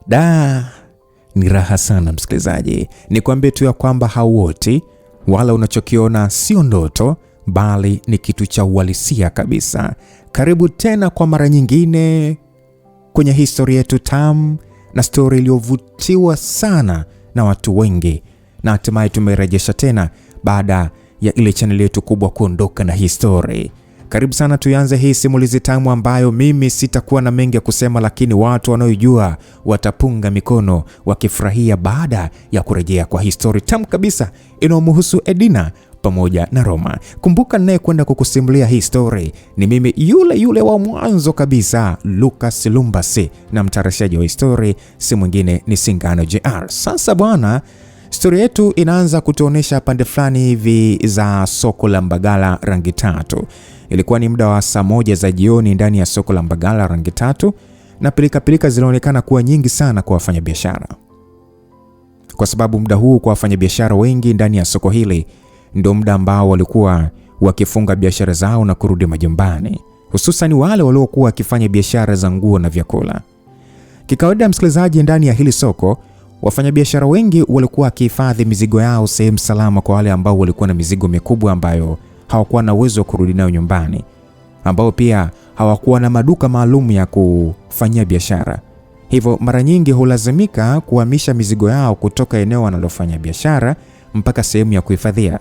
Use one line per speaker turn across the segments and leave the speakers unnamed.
Da, ni raha sana msikilizaji. Nikwambie tu ya kwamba hauoti wala unachokiona sio ndoto, bali ni kitu cha uhalisia kabisa. Karibu tena kwa mara nyingine kwenye historia yetu tamu na story iliyovutiwa sana na watu wengi, na hatimaye tumerejesha tena baada ya ile channel yetu kubwa kuondoka na history. Karibu sana, tuanze hii simulizi tamu ambayo mimi sitakuwa na mengi ya kusema, lakini watu wanaojua watapunga mikono wakifurahia baada ya kurejea kwa history tamu kabisa inayomhusu Edina pamoja na Roma. Kumbuka naye kwenda kukusimulia hii story ni mimi yule wa mwanzo kabisa, Lucas Lumbasi, na mtayarishaji wa history si mwingine ni Singano JR. Sasa bwana, story yetu inaanza kutuonesha pande fulani hivi za soko la Mbagala Rangi Tatu. Ilikuwa ni muda wa saa 1 za jioni ndani ya soko la Mbagala Rangi Tatu, na pilika zinaonekana kuwa nyingi sana kwa wafanyabiashara, kwa sababu muda huu kwa wafanyabiashara wengi ndani ya soko hili ndio muda ambao walikuwa wakifunga biashara zao na kurudi majumbani, hususan wale waliokuwa wakifanya biashara za nguo na vyakula. Kikawaida msikilizaji, ndani ya hili soko wafanyabiashara wengi walikuwa wakihifadhi mizigo yao sehemu salama kwa wale ambao walikuwa na mizigo mikubwa ambayo hawakuwa na uwezo wa kurudi nayo nyumbani, ambao pia hawakuwa na maduka maalum ya kufanyia biashara. Hivyo mara nyingi hulazimika kuhamisha mizigo yao kutoka eneo wanalofanya biashara mpaka sehemu ya kuhifadhia.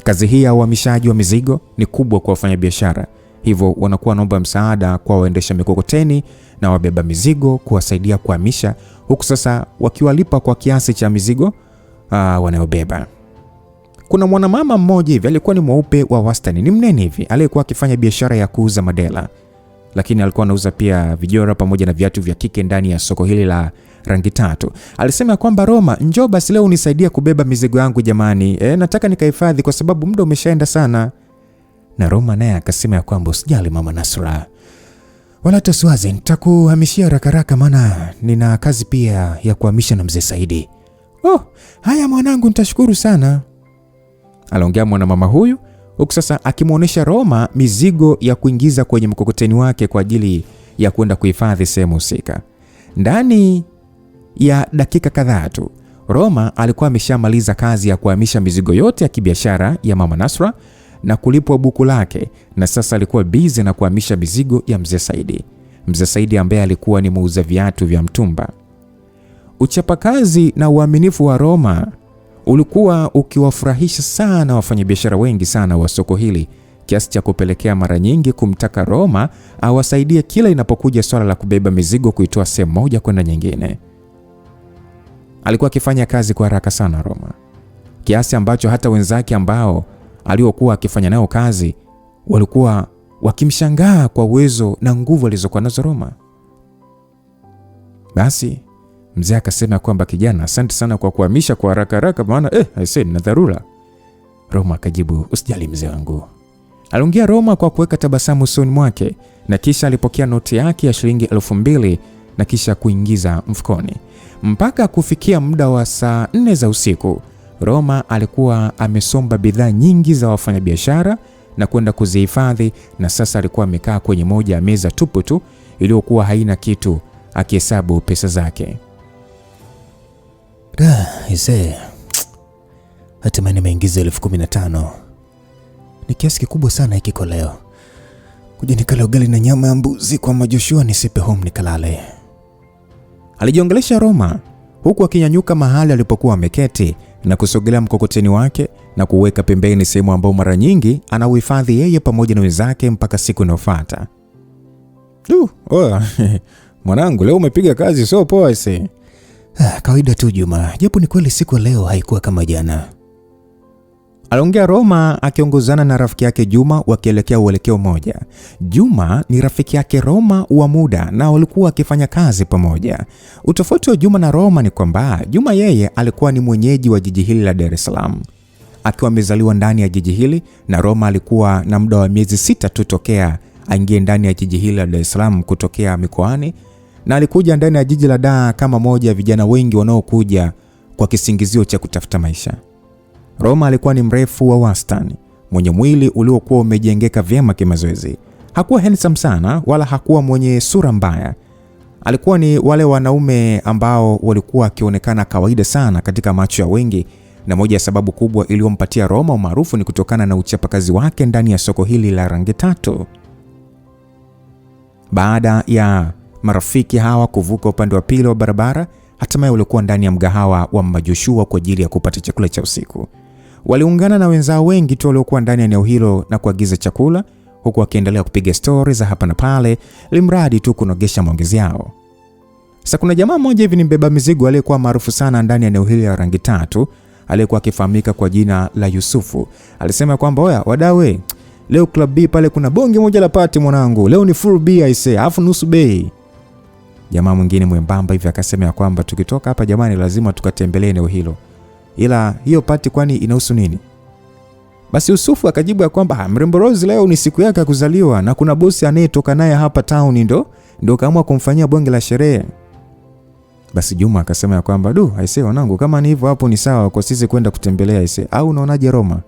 Kazi hii ya uhamishaji wa mizigo ni kubwa kwa wafanyabiashara, hivyo wanakuwa wanaomba msaada kwa waendesha mikokoteni na wabeba mizigo kuwasaidia kuhamisha, huku sasa wakiwalipa kwa kiasi cha mizigo wanayobeba. Kuna mwanamama mmoja hivi alikuwa ni mweupe wa wastani, ni mnene hivi, aliyekuwa akifanya biashara ya kuuza madela, lakini alikuwa anauza pia vijora pamoja na viatu vya kike ndani ya soko hili la Rangi Tatu. Alisema kwamba Roma, njoo basi leo unisaidia kubeba mizigo yangu jamani. Nataka nikahifadhi kwa sababu muda umeshaenda sana. Na Roma naye akasema kwamba usijali mama Nasra, wala tusiwaze, nitakuhamishia haraka maana nina kazi pia ya kuhamisha na mzee Saidi. Oh, haya mwanangu, nitashukuru sana, aliongea mwanamama huyu, huku sasa akimuonesha Roma mizigo ya kuingiza kwenye mkokoteni wake kwa ajili ya kwenda kuhifadhi sehemu husika. Ndani ya dakika kadhaa tu Roma alikuwa ameshamaliza kazi ya kuhamisha mizigo yote ya kibiashara ya mama Nasra na kulipwa buku lake, na sasa alikuwa busy na kuhamisha mizigo ya mzee Saidi. Mzee Saidi ambaye alikuwa ni muuza viatu vya mtumba. Uchapakazi na uaminifu wa Roma ulikuwa ukiwafurahisha sana wafanyabiashara wengi sana wa soko hili, kiasi cha kupelekea mara nyingi kumtaka Roma awasaidie kila inapokuja swala la kubeba mizigo kuitoa sehemu moja kwenda nyingine. Alikuwa akifanya kazi kwa haraka sana Roma, kiasi ambacho hata wenzake ambao aliokuwa akifanya nao kazi walikuwa wakimshangaa kwa uwezo na nguvu alizokuwa nazo Roma. Basi mzee akasema kwamba kijana, asante sana kwa kuhamisha kwa haraka maana aisee na dharura. Roma akajibu, usijali mzee wangu. Aliongea Roma kwa kuweka tabasamu usoni mwake, na kisha alipokea noti yake ya shilingi 2000 na kisha kuingiza mfukoni. Mpaka kufikia muda wa saa 4 za usiku, Roma alikuwa amesomba bidhaa nyingi za wafanyabiashara na kwenda kuzihifadhi, na sasa alikuwa amekaa kwenye moja ya meza tupu tu iliyokuwa haina kitu, akihesabu pesa zake. Hatimaye nimeingiza 15,000. Ni kiasi kikubwa sana hiki kwa leo. Kuja nikale ugali na nyama ya mbuzi kwa Majoshua nisipe home nikalale, alijiongelesha Roma, huku akinyanyuka mahali alipokuwa ameketi na kusogelea mkokoteni wake na kuweka pembeni sehemu ambayo mara nyingi anauhifadhi yeye pamoja na wenzake mpaka siku inayofuata. Mwanangu, leo umepiga kazi sio poa ise. Kawaida tu Juma, japo ni kweli siku leo haikuwa kama jana, aliongea Roma akiongozana na rafiki yake Juma wakielekea uelekeo moja. Juma ni rafiki yake Roma wa muda na walikuwa wakifanya kazi pamoja. Utofauti wa Juma na Roma ni kwamba Juma yeye alikuwa ni mwenyeji wa jiji hili la Dar es Salaam, akiwa amezaliwa ndani ya jiji hili, na Roma alikuwa na muda wa miezi 6 tu tokea aingie ndani ya jiji hili la Dar es Salaam kutokea mikoani, na alikuja ndani ya jiji la Dar kama moja ya vijana wengi wanaokuja kwa kisingizio cha kutafuta maisha. Roma alikuwa ni mrefu wa wastani, mwenye mwili uliokuwa umejengeka vyema kimazoezi. Hakuwa handsome sana wala hakuwa mwenye sura mbaya. Alikuwa ni wale wanaume ambao walikuwa wakionekana kawaida sana katika macho ya wengi, na moja ya sababu kubwa iliyompatia Roma umaarufu ni kutokana na uchapakazi wake ndani ya soko hili la rangi tatu. Baada ya marafiki hawa kuvuka upande wa pili wa barabara, hatimaye walikuwa ndani ya mgahawa wa Mama Joshua kwa ajili ya kupata chakula cha usiku. Waliungana na wenzao wengi tu waliokuwa ndani ya eneo hilo na kuagiza chakula, huku wakiendelea kupiga stories za hapa na pale, limradi tu kunogesha maongezi yao. Sasa kuna jamaa mmoja hivi ni mbeba mizigo aliyekuwa maarufu sana ndani ya eneo hili la rangi tatu, aliyekuwa akifahamika kwa jina la Yusufu. Alisema kwamba oya wadawe, leo Club B pale kuna bonge moja la party mwanangu. Leo ni full B aise, alafu nusu bei. Jamaa mwingine mwembamba hivi akasema kwamba tukitoka hapa jamani lazima tukatembelee eneo hilo. Ila hiyo party kwani inahusu nini? Basi Yusufu akajibu ya kwamba mrembo Rose leo ni siku yake ya kuzaliwa na kuna bosi anayetoka naye hapa town ndo kaamua kumfanyia bonge la sherehe. Basi Juma akasema ya kwamba aise wanangu, kama ni hivyo hapo ni sawa kwa sisi kwenda kutembelea aise, au unaonaje Roma?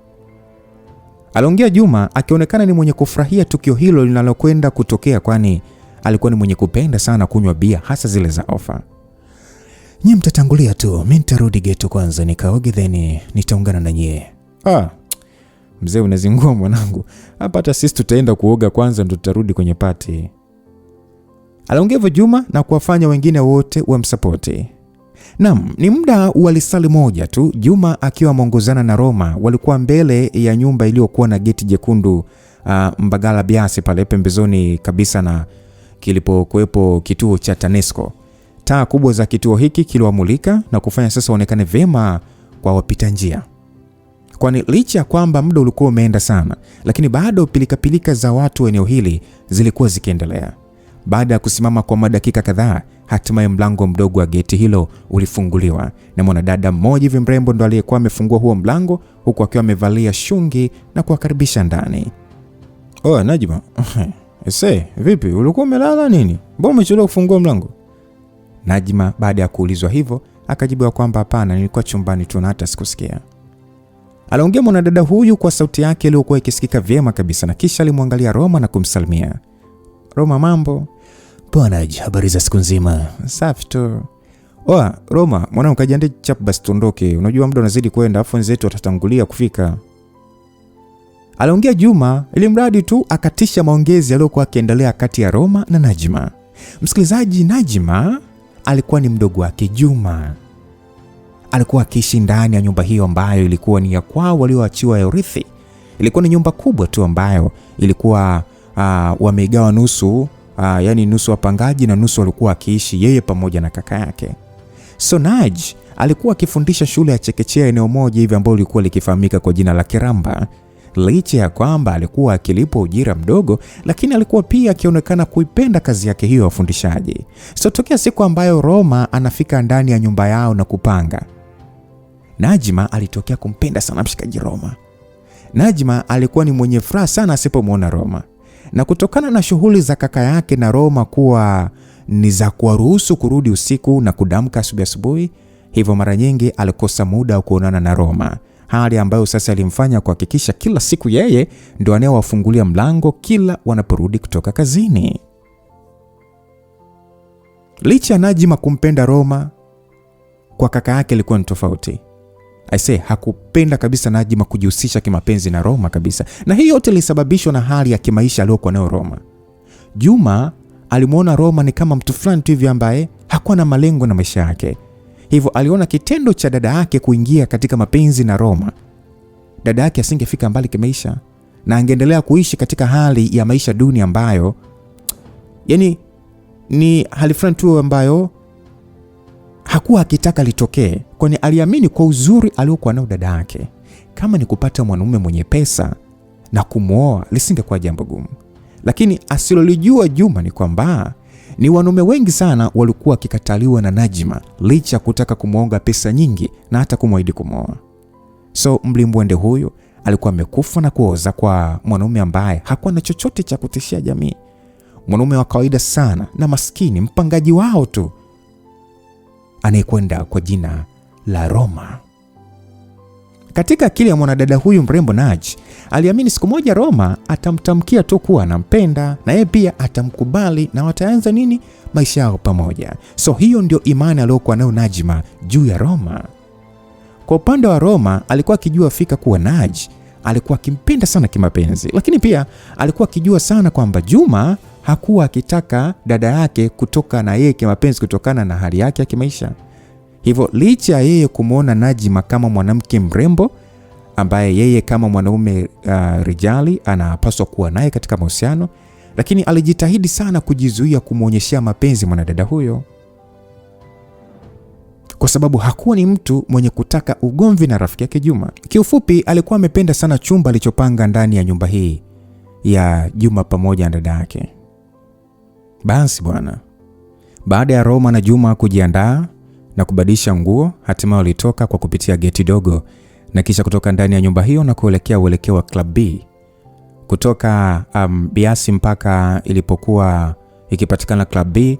Aliongea Juma akionekana ni mwenye kufurahia tukio hilo linalokwenda kutokea, kwani alikuwa ni mwenye kupenda sana kunywa bia, hasa zile za ofa. Nyie mtatangulia tu, mimi nitarudi geto kwanza nikaoge then nitaungana na nyie. Mzee unazingua mwanangu. Hapa hata sisi tutaenda kuoga kwanza ndo tutarudi kwenye party. Aliongea hivyo Juma na kuwafanya wengine wote wamsapoti. Naam, ni muda wa lisali moja tu, Juma akiwa ameongozana na Roma walikuwa mbele ya nyumba iliyokuwa na geti jekundu Mbagala Biasi pale pembezoni kabisa na kilipokuwepo kituo cha TANESCO. Taa kubwa za kituo hiki kiliwamulika na kufanya sasa waonekane vema kwa wapita njia. Kwani licha ya kwamba muda ulikuwa umeenda sana, lakini bado pilika za watu eneo hili zilikuwa zikiendelea. Baada ya kusimama kwa madakika kadhaa, hatimaye mlango mdogo wa geti hilo ulifunguliwa na mwanadada mmoja hivi mrembo ndo aliyekuwa amefungua huo mlango, huku akiwa amevalia shungi na kuwakaribisha ndani. Najma. Vipi? Ulikuwa umelala nini? Mbona umechelewa kufungua mlango? Najma baada ya kuulizwa hivyo akajibu kwamba hapana, nilikuwa chumbani tu na hata sikusikia. Aliongea mwanadada huyu kwa sauti yake iliyokuwa ikisikika vyema kabisa, na kisha alimwangalia Roma na kumsalimia. Roma, mambo? Bwana, habari za siku nzima? Safi tu. Roma, mwanangu kajiandae chap basi tuondoke. Unajua muda unazidi kwenda, afu wenzetu watatangulia kufika. Aliongea Juma ili mradi tu akatisha maongezi yaliyokuwa yakiendelea kati ya Roma na Najma. Msikilizaji, Najma alikuwa ni mdogo wake Juma. Alikuwa akiishi ndani ya nyumba hiyo ambayo ilikuwa ni ya kwao walioachiwa ya urithi. Ilikuwa ni nyumba kubwa tu ambayo ilikuwa wamegawa nusu, yani nusu wapangaji na nusu walikuwa akiishi yeye pamoja na kaka yake. So Naj alikuwa akifundisha shule ya chekechea eneo moja hivi ambalo lilikuwa likifahamika kwa jina la Kiramba. Licha ya kwamba alikuwa akilipwa ujira mdogo, lakini alikuwa pia akionekana kuipenda kazi yake hiyo ya ufundishaji. So tokea siku ambayo Roma anafika ndani ya nyumba yao na kupanga, Najma alitokea kumpenda sana mshikaji Roma. Najma alikuwa ni mwenye furaha sana asipomwona Roma. Na kutokana na shughuli za kaka yake na Roma kuwa ni za kuwaruhusu kurudi usiku na kudamka asubuhi, hivyo mara nyingi alikosa muda wa kuonana na Roma. Hali ambayo sasa alimfanya kuhakikisha kila siku yeye ndio anayewafungulia mlango kila wanaporudi kutoka kazini. Licha ya Najma kumpenda Roma, kwa kaka yake ilikuwa ni tofauti. Hakupenda kabisa Najma kujihusisha kimapenzi na Roma kabisa. Na hii yote ilisababishwa na hali ya kimaisha aliyokuwa nayo Roma. Juma alimuona Roma ni kama mtu fulani tu hivi ambaye hakuwa na malengo na maisha yake. Hivyo aliona kitendo cha dada yake kuingia katika mapenzi na Roma, dada yake asingefika mbali kimaisha na angeendelea kuishi katika hali ya maisha duni ambayo yani ni hali fulani tu ambayo hakuwa akitaka litokee, kwani aliamini kwa uzuri aliokuwa nao dada yake, kama ni kupata mwanaume mwenye pesa na kumuoa lisingekuwa jambo gumu. Lakini asilolijua Juma ni kwamba ni wanaume wengi sana walikuwa wakikataliwa na Najma licha kutaka kumuonga pesa nyingi na hata kumwahidi kumuoa. So mlimbwende huyu alikuwa amekufa na kuoza kwa mwanaume ambaye hakuwa na chochote cha kutishia jamii. Mwanaume wa kawaida sana na maskini, mpangaji wao tu, anayekwenda kwa jina la Roma. Katika akili ya mwanadada huyu mrembo Naj, aliamini siku moja Roma atamtamkia tu kuwa anampenda na yeye pia atamkubali na wataanza maisha yao pamoja. So hiyo ndio imani aliyokuwa nayo Najma juu ya Roma. Kwa upande wa Roma, alikuwa akijua fika kuwa Naj alikuwa akimpenda sana kimapenzi, lakini pia alikuwa akijua sana kwamba Juma hakuwa akitaka dada yake kutoka na yeye kimapenzi kutokana na hali yake ya kimaisha. Hivyo licha ya yeye kumuona Najma kama mwanamke mrembo ambaye yeye kama mwanaume rijali anapaswa kuwa naye katika mahusiano, lakini alijitahidi sana kujizuia kumuonyeshia mapenzi mwanadada huyo, kwa sababu hakuwa ni mtu mwenye kutaka ugomvi na rafiki yake Juma. Kiufupi, alikuwa amependa sana chumba alichopanga ndani ya nyumba hii ya Juma pamoja na dada yake. Basi bwana, baada ya Roma na Juma kujiandaa na kubadilisha nguo, hatimaye walitoka kwa kupitia geti dogo na kisha kutoka ndani ya nyumba hiyo na kuelekea uelekeo wa Club B. Kutoka Biasi mpaka ilipokuwa ikipatikana Club B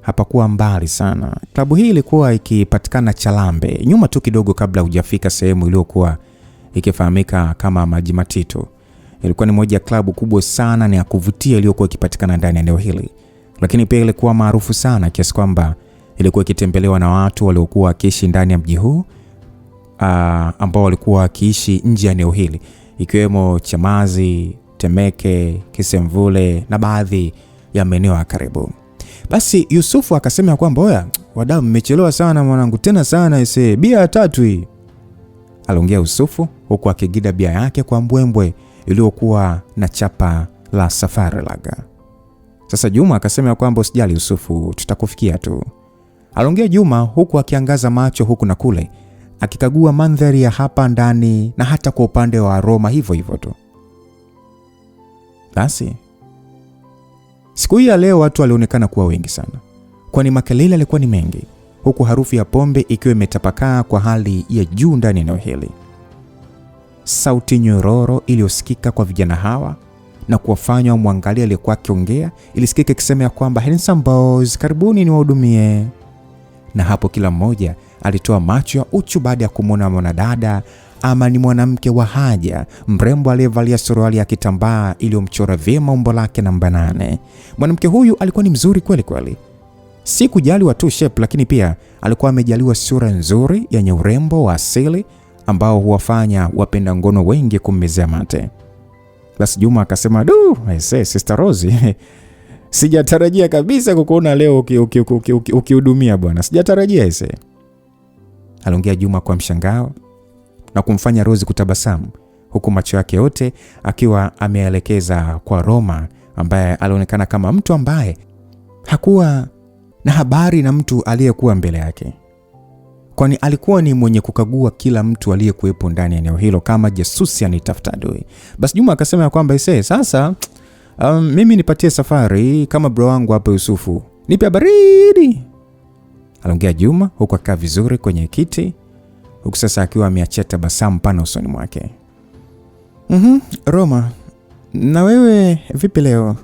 hapakuwa mbali sana. Klabu hii ilikuwa ikipatikana Chalambe, nyuma tu kidogo kabla hujafika sehemu iliyokuwa ikifahamika kama Maji Matitu. Ilikuwa ni moja ya klabu kubwa sana na ya kuvutia iliyokuwa ikipatikana ndani ya eneo hili. Lakini pia ilikuwa maarufu sana kiasi kwamba ilikuwa ikitembelewa na watu waliokuwa wakiishi ndani ya mji huu ambao walikuwa wakiishi nje ya eneo hili, ikiwemo Chamazi, Temeke, Kisemvule na baadhi ya maeneo ya karibu. Basi Yusufu akasema kwamba oya, wadau mmechelewa sana mwanangu, tena sana bia 3 hii. Aliongea Yusufu huku akigida bia yake kwa mbwembwe iliyokuwa na chapa la Safari Lager. Sasa Juma akasema kwamba usijali Yusufu, tutakufikia tu. Aliongea Juma huku akiangaza macho huku na kule, akikagua mandhari ya hapa ndani na hata kwa upande wa Roma hivyo hivyo tu. Basi siku hii ya leo watu walionekana kuwa wengi sana, kwani makelele yalikuwa ni mengi, huku harufu ya pombe ikiwa imetapakaa kwa hali ya juu ndani ya eneo hili. Sauti nyororo iliyosikika kwa vijana hawa na kuwafanya wamwangalie aliyekuwa akiongea ilisikika ikisema kwamba handsome boys, karibuni niwahudumie. Na hapo kila mmoja alitoa macho ya uchu baada ya kumwona mwanadada ama ni mwanamke wa haja mrembo aliyevalia suruali ya kitambaa iliyomchora vyema umbo lake namba 8. Mwanamke huyu alikuwa ni mzuri kweli kweli. Si kujaliwa tu shape, lakini pia alikuwa amejaliwa sura nzuri yenye urembo wa asili ambao huwafanya wapenda ngono wengi kummezea mate. Basi Juma akasema, Sister Rosie, sijatarajia kabisa kukuona leo ukihudumia bwana. Sijatarajia . Aliongea Juma kwa mshangao na kumfanya Rosie kutabasamu, huku macho yake yote akiwa ameelekeza kwa Roma ambaye alionekana kama mtu ambaye hakuwa na habari na mtu aliyekuwa mbele yake, kwani alikuwa ni mwenye kukagua kila mtu aliyekuwepo ndani ya eneo hilo kama jasusi anitafuta adui. Basi Juma akasema kwamba sasa mimi nipatie safari kama bro wangu hapa Yusufu, nipe baridi. Aliongea Juma huku akaa vizuri kwenye kiti, huku sasa akiwa ameachia tabasamu pana usoni mwake. Roma, na wewe vipi leo?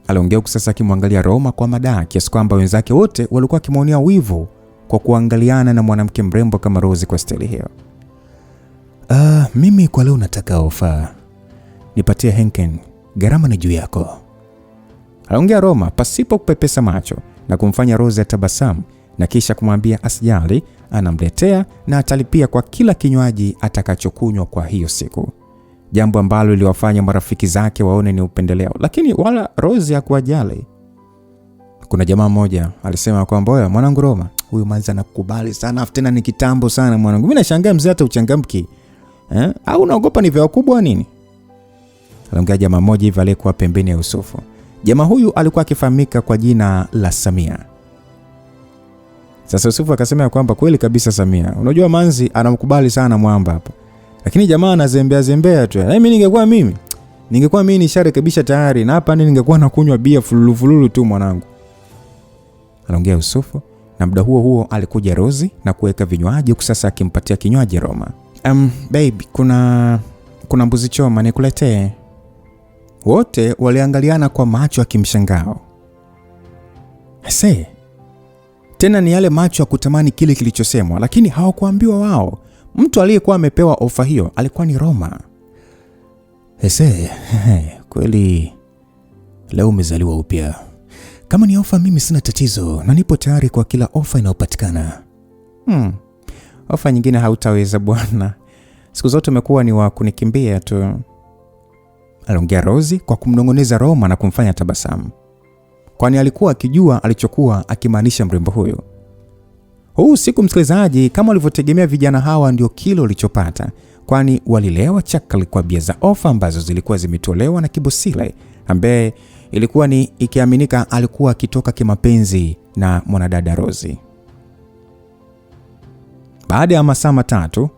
Aliongea huku sasa akimwangalia Roma kwa madaa kiasi kwamba wenzake wote walikuwa kimuonea wivu kwa kuangaliana na mwanamke mrembo kama Rosie kwa stili hiyo. Mimi kwa leo nataka ofa. Nipatie Henken, gharama ni juu yako. Aliongea Roma pasipo kupepesa macho na kumfanya Rosie atabasamu na kisha kumwambia asijali, anamletea na atalipia kwa kila kinywaji atakachokunywa kwa hiyo siku. Jambo ambalo liliwafanya marafiki zake waone ni upendeleo, lakini wala Rosie hakuwajali. Kuna jamaa mmoja alisema kwamba oya mwanangu Roma, huyu manzi anakubali sana, tena ni kitambo sana mwanangu. Mimi nashangaa mzee hata uchangamki. Au unaogopa ni vya wakubwa nini? Aliongea jamaa mmoja hivi aliyekuwa pembeni ya Yusufu. Jamaa huyu alikuwa akifahamika kwa jina la Samia. Sasa Yusufu akasema kwamba kweli kabisa Samia, unajua manzi anamkubali sana mwamba hapa. Lakini jamaa anazembea tu. Ningekuwa mimi nisharekebisha tayari na hapa ningekuwa nakunywa bia fululu tu mwanangu. Aliongea Yusufu na muda huo alikuja Rosie na kuweka vinywaji huku sasa akimpatia kinywaji Roma. Babe, kuna mbuzi choma nikuletee. Wote waliangaliana kwa macho ya kimshangao. Tena ni yale macho ya kutamani kile kilichosemwa, lakini hawakuambiwa wao. Mtu aliyekuwa amepewa ofa hiyo alikuwa ni Roma. Kweli leo umezaliwa upya. Kama ni ofa, mimi sina tatizo na nipo tayari kwa kila ofa inayopatikana. Ofa nyingine hautaweza bwana. Siku zote umekuwa ni wa kunikimbia tu, aliongea Rozi kwa kumnong'oneza Roma na kumfanya tabasamu, kwani alikuwa akijua alichokuwa akimaanisha mrembo huyo. Huu siku, msikilizaji, kama ulivyotegemea, vijana hawa ndio kile ulichopata, kwani walilewa chakali kwa bia za ofa ambazo zilikuwa zimetolewa na Kibosile, ambaye ilikuwa ni ikiaminika alikuwa akitoka kimapenzi na mwanadada Rozi. Baada ya masaa matatu,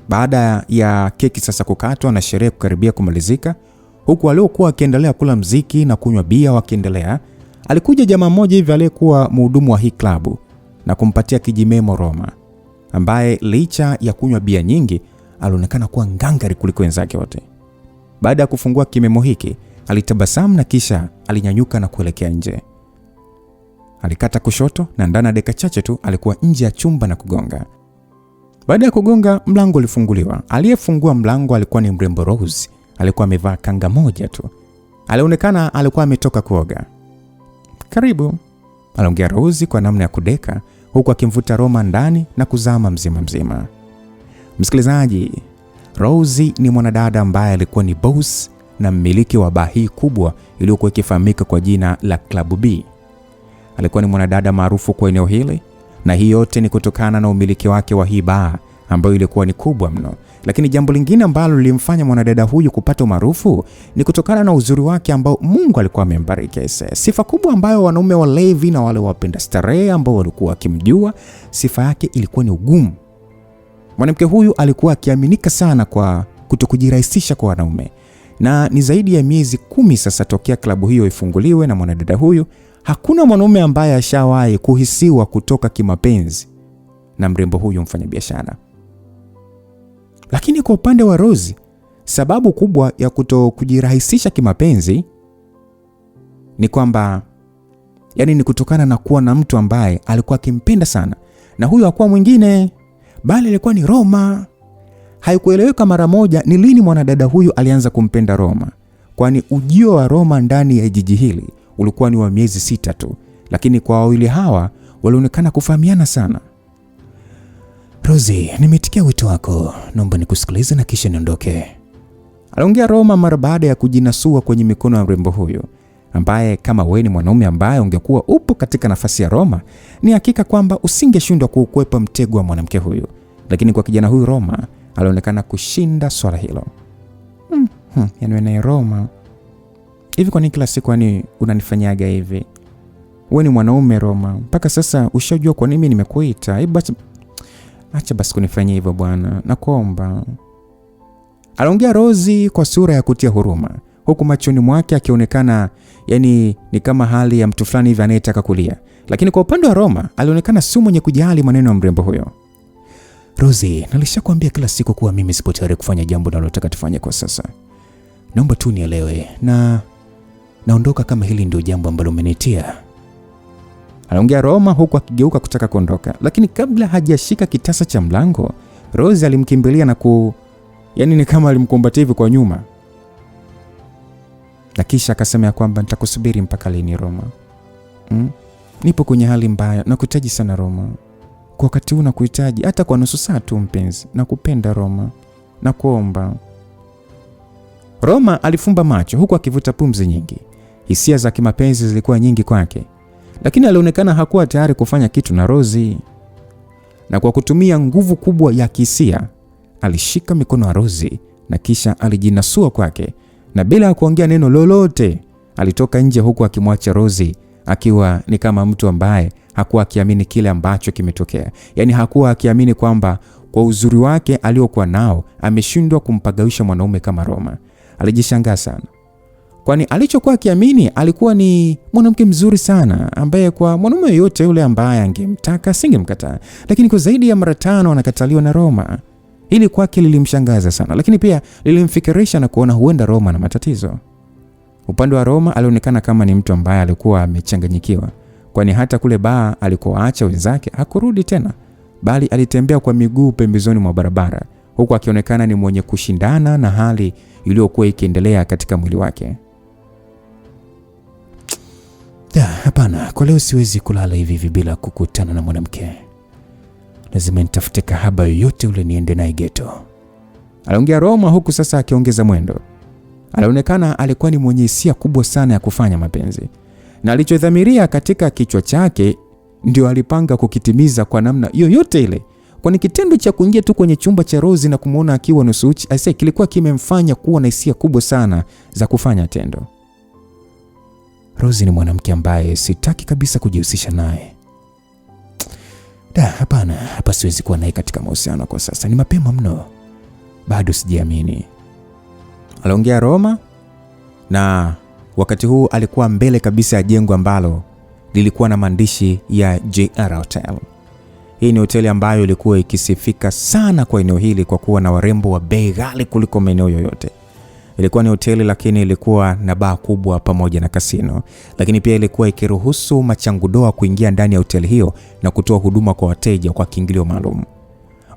baada ya keki sasa kukatwa na sherehe kukaribia kumalizika, huku waliokuwa wakiendelea kula mziki na kunywa bia wakiendelea, alikuja jamaa mmoja hivi aliyekuwa mhudumu wa hii klabu na kumpatia kijimemo Roma, ambaye licha ya kunywa bia nyingi alionekana kuwa ngangari kuliko wenzake wote. Baada ya kufungua kimemo hiki, alitabasamu na kisha alinyanyuka na kuelekea nje. Alikata kushoto na ndani ya dakika chache tu alikuwa nje ya chumba na kugonga. Baada ya kugonga, mlango ulifunguliwa. Aliyefungua mlango alikuwa ni mrembo Rose. Alikuwa amevaa kanga moja tu. Alionekana alikuwa ametoka kuoga. "Karibu," aliongea Rose kwa namna ya kudeka, huku akimvuta Roma ndani na kuzama mzima mzima. Msikilizaji, Rose ni mwanadada ambaye alikuwa ni boss na mmiliki wa baa hii kubwa iliyokuwa ikifahamika kwa jina la Club B. Alikuwa ni mwanadada maarufu kwa eneo hili, na hii yote ni kutokana na umiliki wake wa hii baa ambayo ilikuwa ni kubwa mno. Lakini jambo lingine ambalo lilimfanya mwanadada huyu kupata maarufu ni kutokana na uzuri wake ambao Mungu alikuwa amembariki. Sifa kubwa ambayo wanaume walevi na wale wapenda starehe ambao walikuwa wakimjua, sifa yake ilikuwa ni ugumu. Mwanamke huyu alikuwa akiaminika sana kwa kutokujirahisisha kwa wanaume. Na ni zaidi ya miezi 10 sasa tokea klabu hiyo ifunguliwe na mwanadada huyu, hakuna mwanaume ambaye ashawahi kuhisiwa kutoka kimapenzi na mrembo huyu mfanyabiashara. Lakini kwa upande wa Rose, sababu kubwa ya kutokujirahisisha kimapenzi ni kwamba ni kutokana na kuwa na mtu ambaye alikuwa akimpenda sana, na huyo hakuwa mwingine bali alikuwa ni Roma. Haikueleweka mara moja ni lini mwanadada huyu alianza kumpenda Roma, kwani ujio wa Roma ndani ya jiji hili ulikuwa ni wa miezi 6 tu, lakini kwa wawili hawa walionekana kufahamiana sana. "Rosie, nimetikia wito wako. Naomba nikusikilize na kisha niondoke," aliongea Roma mara baada ya kujinasua kwenye mikono ya mrembo huyo, ambaye kama wewe ni mwanaume ambaye ungekuwa upo katika nafasi ya Roma, ni hakika kwamba usingeshindwa kuukwepa mtego wa mwanamke huyu. Lakini kwa kijana huyu Roma alionekana kushinda swala hilo. Wewe Roma, hivi kwa nini kila siku unanifanyaga hivi? Wewe ni mwanaume Roma, mpaka sasa ushajua kwa nini nimekuita. Hebu acha basi kunifanyia hivyo bwana, nakuomba, aliongea Rozi kwa sura ya kutia huruma, huku machoni mwake akionekana ni kama hali ya mtu fulani hivi anayetaka kulia. Lakini kwa upande wa Roma alionekana si mwenye kujali maneno ya mrembo huyo. "Rosie, nilishakwambia kila siku kuwa mimi sipo tayari kufanya jambo nalotaka tufanye kwa sasa. Naomba tu nielewe na naondoka kama hili ndio jambo ambalo umenitia," aliongea Roma huku akigeuka kutaka kuondoka. Lakini kabla hajashika kitasa cha mlango, Rosie alimkimbilia na ni kama alimkumbatia hivi kwa nyuma, na kisha akasema ya kwamba nitakusubiri mpaka lini Roma? Nipo kwenye hali mbaya, nakuhitaji sana Roma. Kwa wakati huu nakuhitaji hata kwa nusu saa tu mpenzi. Nakupenda Roma, nakuomba. Roma alifumba macho huku akivuta pumzi nyingi. Hisia za kimapenzi zilikuwa nyingi kwake, lakini alionekana hakuwa tayari kufanya kitu na Rosie. Na kwa kutumia nguvu kubwa ya kihisia, alishika mikono ya Rosie na kisha alijinasua kwake, na bila ya kuongea neno lolote alitoka nje huku akimwacha Rosie akiwa ni kama mtu ambaye hakuwa akiamini kile ambacho kimetokea. Hakuwa akiamini kwamba kwa uzuri wake aliokuwa nao ameshindwa kumpagawisha mwanaume kama Roma. Alijishangaa sana, kwani alichokuwa akiamini alikuwa ni mwanamke mzuri sana ambaye kwa mwanaume yote yule ambaye angemtaka singemkataa. Lakini kwa zaidi ya mara 5 anakataliwa na Roma. Hili kwake lilimshangaza sana, lakini pia lilimfikirisha na kuona huenda Roma na matatizo. Upande wa Roma alionekana kama ni mtu ambaye alikuwa amechanganyikiwa, kwani hata kule baa alikoacha wenzake hakurudi tena, bali alitembea kwa miguu pembezoni mwa barabara, huku akionekana ni mwenye kushindana na hali iliyokuwa ikiendelea katika mwili wake. Hapana, kwa leo siwezi kulala hivi bila kukutana na mwanamke. Lazima nitafute kahaba yoyote ule niende naye ghetto, aliongea Roma, huku sasa akiongeza mwendo. Alionekana alikuwa ni mwenye hisia kubwa sana ya kufanya mapenzi, na alichodhamiria katika kichwa chake ndio alipanga kukitimiza kwa namna yoyote ile, kwani kitendo cha kuingia tu kwenye chumba cha Rose na kumuona akiwa nusu uchi kilikuwa kimemfanya kuwa na hisia kubwa sana za kufanya tendo. Rose ni mwanamke ambaye sitaki kabisa kujihusisha naye. Hapana, hapa siwezi kuwa naye katika mahusiano kwa sasa, ni mapema mno, bado sijiamini, aliongea Roma. Na wakati huu alikuwa mbele kabisa ya jengo ambalo lilikuwa na maandishi ya JR Hotel. Hii ni hoteli ambayo ilikuwa ikisifika sana kwa eneo hili kwa kuwa na warembo wa bei ghali kuliko maeneo yoyote. Ilikuwa ni hoteli, lakini ilikuwa na baa kubwa pamoja na kasino, lakini pia ilikuwa ikiruhusu machangudoa kuingia ndani ya hoteli hiyo na kutoa huduma kwa wateja kwa kiingilio maalum.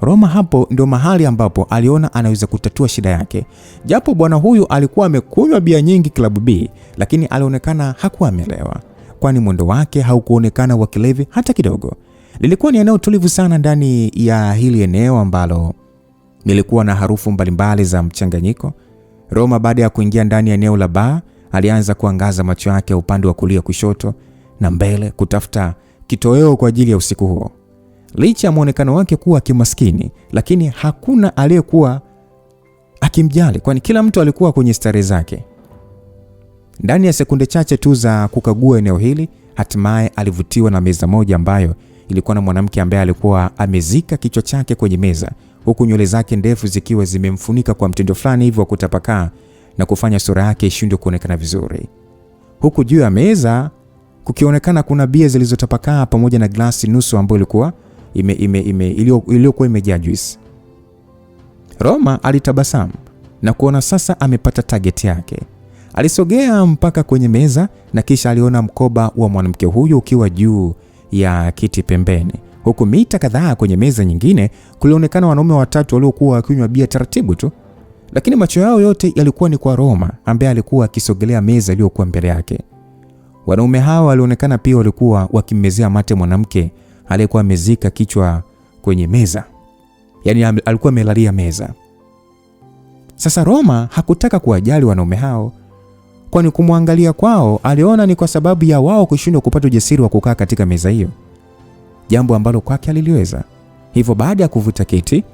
Roma hapo ndio mahali ambapo aliona anaweza kutatua shida yake. Japo bwana huyu alikuwa amekunywa bia nyingi klabu B, lakini alionekana hakuwa amelewa, kwani mwendo wake haukuonekana wa kilevi hata kidogo. Lilikuwa ni eneo tulivu sana ndani ya hili eneo ambalo lilikuwa na harufu mbalimbali za mchanganyiko. Roma baada ya kuingia ndani ya eneo la baa, alianza kuangaza macho yake upande wa kulia, kushoto na mbele kutafuta kitoweo kwa ajili ya usiku huo. Licha ya muonekano wake kuwa kimaskini, lakini hakuna aliyekuwa akimjali, kwani kila mtu alikuwa kwenye starehe zake. Ndani ya sekunde chache tu za kukagua eneo hili, hatimaye alivutiwa na meza moja ambayo ilikuwa na mwanamke ambaye alikuwa amezika kichwa chake kwenye meza, huku nywele zake ndefu zikiwa zimemfunika kwa mtindo fulani hivyo wa kutapakaa na kufanya sura yake ishindwe kuonekana vizuri. Huku juu ya meza kukionekana kuna bia zilizotapakaa pamoja na glasi nusu ambayo ilikuwa iliyokuwa imejaa juice. Roma alitabasamu na kuona sasa amepata target yake. Alisogea mpaka kwenye meza na kisha aliona mkoba wa mwanamke huyo ukiwa juu ya kiti pembeni. Huku mita kadhaa kwenye meza nyingine kulionekana wanaume watatu waliokuwa wakinywa bia taratibu tu, lakini macho yao yote yalikuwa ni kwa Roma ambaye alikuwa akisogelea meza iliyokuwa mbele yake. Wanaume hao walionekana pia walikuwa wakimmezea mate mwanamke aliyekuwa amezika kichwa kwenye meza, yaani alikuwa amelalia meza. Sasa Roma hakutaka kuwajali wanaume hao, kwani kumwangalia kwao aliona ni kwa sababu ya wao kushindwa kupata ujasiri wa kukaa katika meza hiyo, jambo ambalo kwake aliliweza. Hivyo baada ya kuvuta kiti,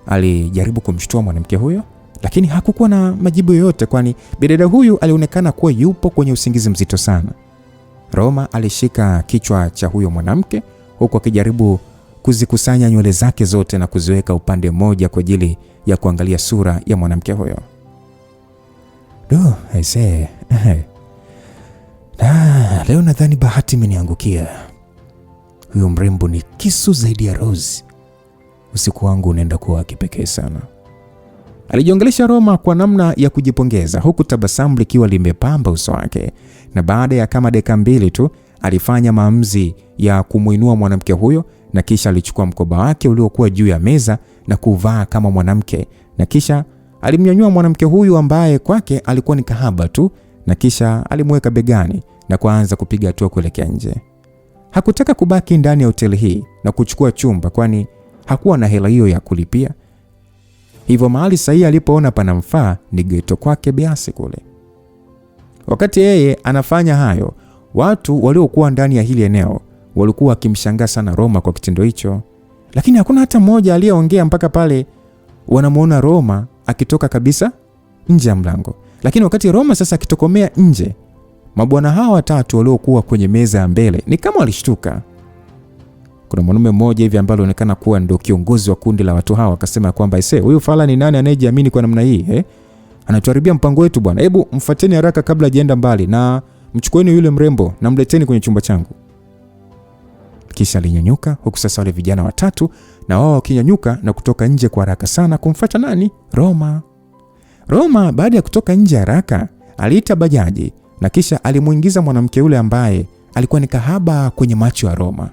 alijaribu kumshtua mwanamke huyo, lakini hakukuwa na majibu yoyote, kwani bidada huyu alionekana kuwa yupo kwenye usingizi mzito sana. Roma alishika kichwa cha huyo mwanamke huku akijaribu kuzikusanya nywele zake zote na kuziweka upande mmoja kwa ajili ya kuangalia sura ya mwanamke huyo. Leo nadhani bahati imeniangukia. Huyo mrembo ni kisu zaidi ya Rose. Usiku wangu unaenda kuwa kipekee sana, alijiongelesha Roma kwa namna ya kujipongeza, huku tabasamu likiwa limepamba uso wake. Na baada ya kama dakika mbili tu alifanya maamuzi ya kumuinua mwanamke huyo, na kisha alichukua mkoba wake uliokuwa juu ya meza na kuvaa kama mwanamke, na kisha alimnyanyua mwanamke huyu ambaye kwake alikuwa ni kahaba tu, na kisha alimweka begani na kuanza kupiga hatua kuelekea nje. Hakutaka kubaki ndani ya hoteli hii na kuchukua chumba, kwani hakuwa na hela hiyo ya kulipia. Hivyo mahali sahihi alipoona panamfaa ni ghetto kwake Biasi kule. Wakati yeye anafanya hayo, watu waliokuwa ndani ya hili eneo walikuwa wakimshangaa sana Roma kwa kitendo hicho, lakini hakuna hata mmoja aliyeongea mpaka pale wanamuona Roma akitoka kabisa nje ya mlango. Lakini wakati Roma sasa akitokomea nje, mabwana hawa watatu waliokuwa kwenye meza ya mbele ni kama walishtuka. Kuna mwanaume mmoja hivi ambaye alionekana kuwa ndio kiongozi wa kundi la watu hawa, akasema kwamba huyu fala ni nani anayejiamini kwa namna hii anatuharibia mpango wetu bwana. Hebu mfuateni haraka kabla hajaenda mbali, na mchukueni yule mrembo na mleteni kwenye chumba changu. Kisha alinyanyuka, huku sasa wale vijana watatu na wao wakinyanyuka na kutoka nje kwa haraka sana kumfuata nani? Roma baada ya kutoka nje haraka aliita bajaji na kisha alimuingiza mwanamke yule ambaye alikuwa ni kahaba kwenye macho ya Roma.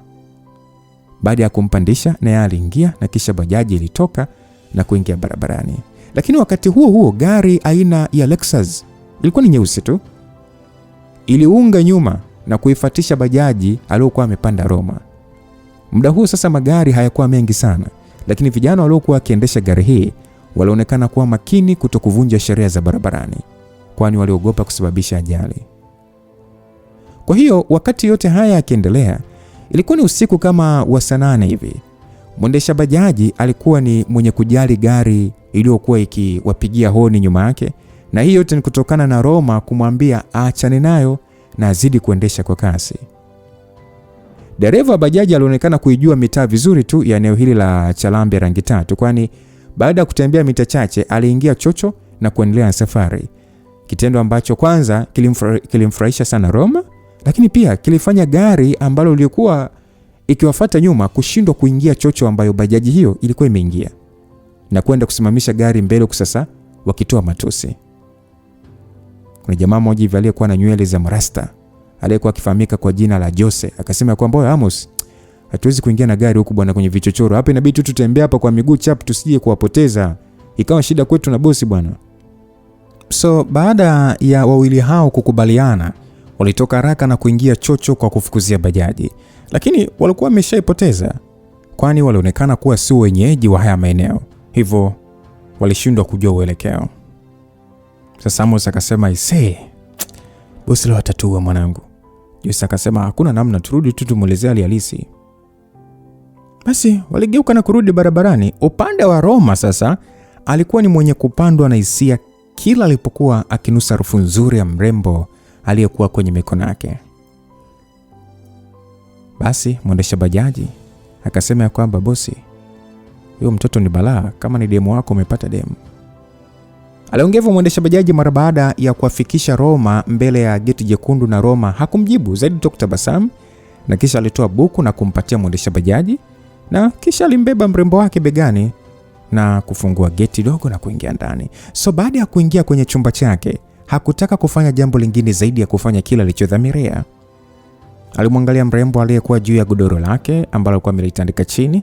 Baada ya kumpandisha, naye aliingia na kisha bajaji ilitoka na kuingia barabarani. Lakini wakati huo huo gari aina ya Lexus, ilikuwa ni nyeusi tu, iliunga nyuma na kuifuatisha bajaji aliyokuwa amepanda Roma. Muda huo sasa magari hayakuwa mengi sana, lakini vijana waliokuwa wakiendesha gari hii walionekana kuwa makini kutokuvunja sheria za barabarani, kwani waliogopa kusababisha ajali. Kwa hiyo wakati yote haya yakiendelea, ilikuwa ni usiku kama wa saa 8 hivi. Mwendesha bajaji alikuwa ni mwenye kujali gari iliyokuwa ikiwapigia honi nyuma yake, na hiyo yote ni kutokana na Roma kumwambia aachane nayo na azidi kuendesha kwa kasi. Dereva wa bajaji alionekana kuijua mitaa vizuri tu ya eneo hili la Chalambe Rangi Tatu, kwani baada ya kutembea mita chache aliingia chocho na kuendelea na safari. Kitendo ambacho kwanza kilimfurahisha sana Roma, lakini pia kilifanya gari ambalo lilikuwa ikiwafuata nyuma kushindwa kuingia chocho ambayo bajaji hiyo ilikuwa imeingia, na kwenda kusimamisha gari mbele kusasa wakitoa matusi. Kuna jamaa mmoja hivi aliyekuwa na nywele za marasta, aliyekuwa akifahamika kwa jina la Jose, akasema kwamba wewe Amos, hatuwezi kuingia na gari huku bwana kwenye vichochoro. Hapa inabidi tu tutembee hapa kwa miguu chap, tusije kuwapoteza. Ikawa shida kwetu na bosi bwana. So baada ya wawili hao kukubaliana, walitoka haraka na kuingia chocho kwa kufukuzia bajaji. Lakini walikuwa wameshaipoteza, kwani walionekana kuwa si wenyeji wa haya maeneo, hivyo walishindwa kujua uelekeo. Sasa Amos akasema, "Ise, bosi leo atatua mwanangu." Jose akasema, "Hakuna namna, turudi tu tumuelezea hali halisi." Basi waligeuka na kurudi barabarani. Upande wa Roma sasa alikuwa ni mwenye kupandwa na hisia kila alipokuwa akinusa harufu nzuri ya mrembo aliyekuwa kwenye mikono yake. Basi mwendesha bajaji akasema kwamba, "Bosi, huyo mtoto ni balaa, kama ni demu wako umepata demu." Aliongea hivyo mwendesha bajaji mara baada ya kuafikisha Roma mbele ya geti jekundu, na Roma hakumjibu zaidi tu kutabasamu, na kisha alitoa buku na kumpatia mwendesha bajaji, na kisha alimbeba mrembo wake begani na kufungua geti dogo na kuingia ndani. So baada ya kuingia kwenye chumba chake, hakutaka kufanya jambo lingine zaidi ya kufanya kila alichodhamiria. Alimwangalia mrembo aliyekuwa juu ya godoro lake ambalo alikuwa amelitandika chini,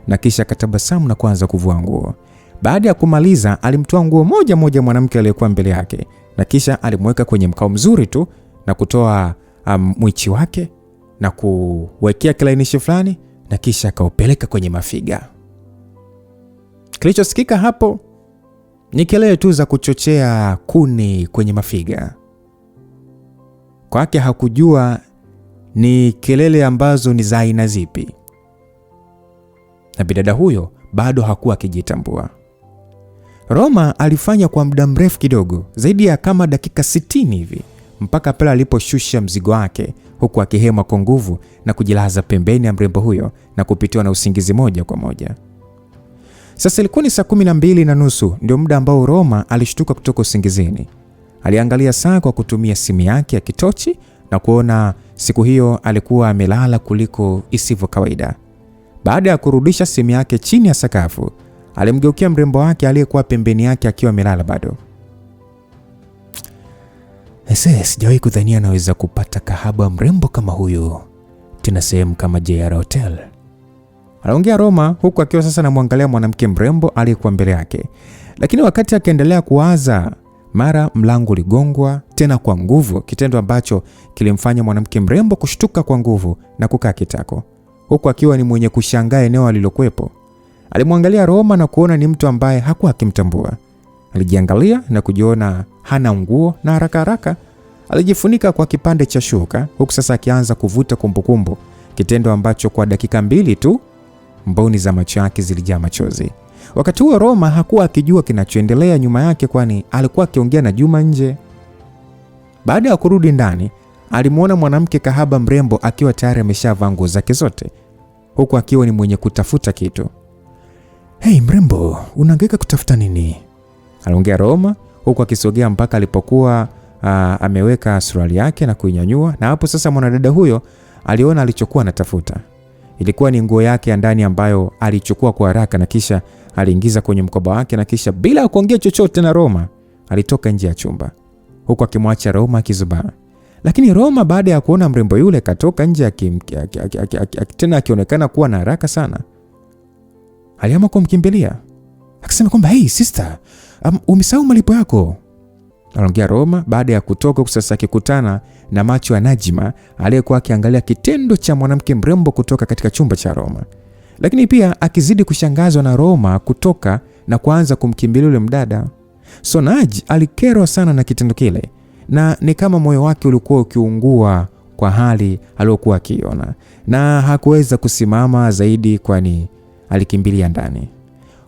na kisha akatabasamu na kuanza kuvua nguo. Baada ya kumaliza, alimtoa nguo moja moja mwanamke aliyekuwa mbele yake, na kisha alimweka kwenye mkao mzuri tu na kutoa mwichi wake na kuwekea kilainishi fulani, na kisha akaupeleka kwenye mafiga. Kilichosikika hapo ni kelele tu za kuchochea kuni kwenye mafiga. Kwake hakujua ni kelele ambazo ni za aina zipi, na bidada huyo bado hakuwa akijitambua. Roma alifanya kwa muda mrefu kidogo, zaidi ya kama dakika 60 hivi, mpaka pale aliposhusha mzigo wake huku akihema kwa nguvu na kujilaza pembeni ya mrembo huyo na kupitiwa na usingizi moja kwa moja. Sasa ilikuwa ni saa 12:30, ndio muda ambao Roma alishtuka kutoka usingizini. Aliangalia saa kwa kutumia simu yake ya kitochi na kuona siku hiyo alikuwa amelala kuliko isivyo kawaida. Baada ya kurudisha simu yake chini ya sakafu, alimgeukia mrembo wake aliyekuwa pembeni yake akiwa amelala bado. Sijawahi kudhania naweza kupata kahaba mrembo kama huyu, tena sehemu kama JR Hotel." Aliongea Roma huku akiwa sasa anamwangalia mwanamke mrembo aliyekuwa mbele yake. Lakini wakati akiendelea kuwaza, mara mlango uligongwa tena kwa nguvu, kitendo ambacho kilimfanya mwanamke mrembo kushtuka kwa nguvu na kukaa kitako, huku akiwa ni mwenye kushangaa eneo alilokuepo. Alimwangalia Roma na kuona ni mtu ambaye hakuwa akimtambua. Alijiangalia na kujiona hana nguo, na haraka haraka alijifunika kwa kipande cha shuka, huku sasa akianza kuvuta kumbukumbu, kitendo ambacho kwa dakika 2 tu mboni za macho yake zilijaa machozi. Wakati huo Roma hakuwa akijua kinachoendelea nyuma yake, kwani alikuwa akiongea na Juma nje. Baada ya kurudi ndani, alimuona mwanamke kahaba mrembo akiwa tayari ameshavaa nguo zake zote, huku akiwa ni mwenye kutafuta kitu. "Hey mrembo, unahangaika kutafuta nini?" aliongea Roma huku akisogea mpaka alipokuwa ameweka suruali yake na kuinyanyua. Na hapo sasa mwanadada huyo aliona alichokuwa anatafuta. Ilikuwa ni nguo yake ya ndani ambayo alichukua kwa haraka, na kisha aliingiza kwenye mkoba wake, na kisha bila kuongea chochote na Roma alitoka nje ya chumba, huku akimwacha Roma akizubaa. Lakini Roma baada ya kuona mrembo yule katoka nje tena akionekana kuwa na haraka sana, aliamua kumkimbilia. Akasema kwamba hey sister, umesahau malipo yako. Aliongea Roma baada ya kutoka sasa akikutana na macho ya Najma aliyekuwa akiangalia kitendo cha mwanamke mrembo kutoka katika chumba cha Roma. Lakini pia akizidi kushangazwa na Roma kutoka na kuanza kumkimbilia yule mdada. So Naj alikerwa sana na kitendo kile, na ni kama moyo wake ulikuwa ukiungua kwa hali aliyokuwa akiona, na hakuweza kusimama zaidi kwani alikimbilia ndani.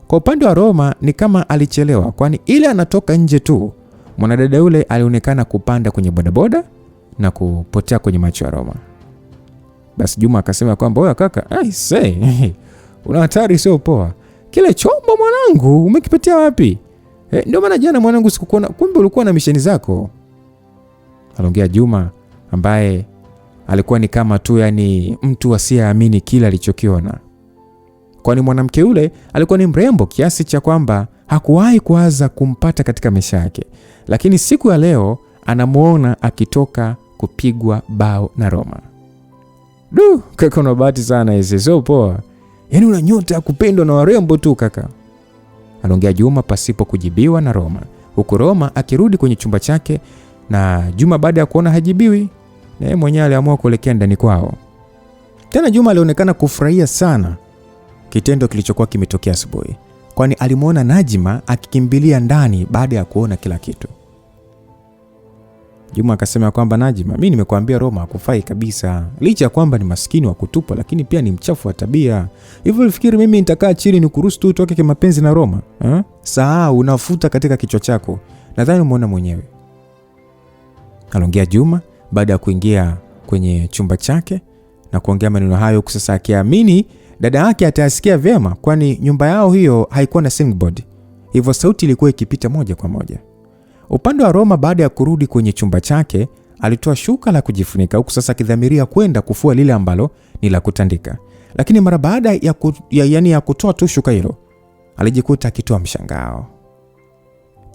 Kwa upande wa Roma ni kama alichelewa, kwani ile anatoka nje tu mwanadada yule alionekana kupanda kwenye bodaboda na kupotea kwenye macho ya Roma. Basi Juma akasema kwamba wewe kaka, una hatari sio poa. Kile chombo mwanangu umekipatia wapi? Ndio maana jana mwanangu sikukuona, kumbe ulikuwa na misheni zako. Aliongea Juma ambaye alikuwa ni kama tu mtu asiyeamini kile alichokiona. Kwani mwanamke yule alikuwa ni mrembo kiasi cha kwamba hakuwahi kuanza kumpata katika maisha yake. Lakini siku ya leo anamuona akitoka kupigwa bao na Roma. Kaka una bahati sana hizi, sio poa. Una nyota ya kupendwa na warembo tu kaka. Aliongea Juma pasipo kujibiwa na Roma, huku Roma akirudi kwenye chumba chake, na Juma baada ya kuona hajibiwi, na yeye mwenyewe aliamua kuelekea ndani kwao. Tena Juma alionekana kufurahia sana kitendo kilichokuwa kimetokea asubuhi, kwani alimuona Najma akikimbilia ndani baada ya kuona kila kitu. Juma akasema kwamba Najma, mimi nimekuambia Roma hakufai kabisa. Licha ya kwamba ni maskini wa kutupwa, lakini pia ni mchafu wa tabia. Hivyo ulifikiri mimi nitakaa chini ni kuruhusu tu utoke kimapenzi na Roma? Sahau, unafuta katika kichwa chako. Nadhani umeona mwenyewe. Aliongea Juma baada ya kuingia kwenye chumba chake na kuongea maneno hayo sasa akiamini dada yake atasikia vyema, kwani nyumba yao hiyo haikuwa na soundboard. Hivyo sauti ilikuwa ikipita moja kwa moja. Upande wa Roma baada ya kurudi kwenye chumba chake, alitoa shuka la kujifunika huku sasa akidhamiria kwenda kufua lile ambalo ni la kutandika. Lakini mara baada ya kutoa tu shuka hilo, alijikuta akitoa mshangao.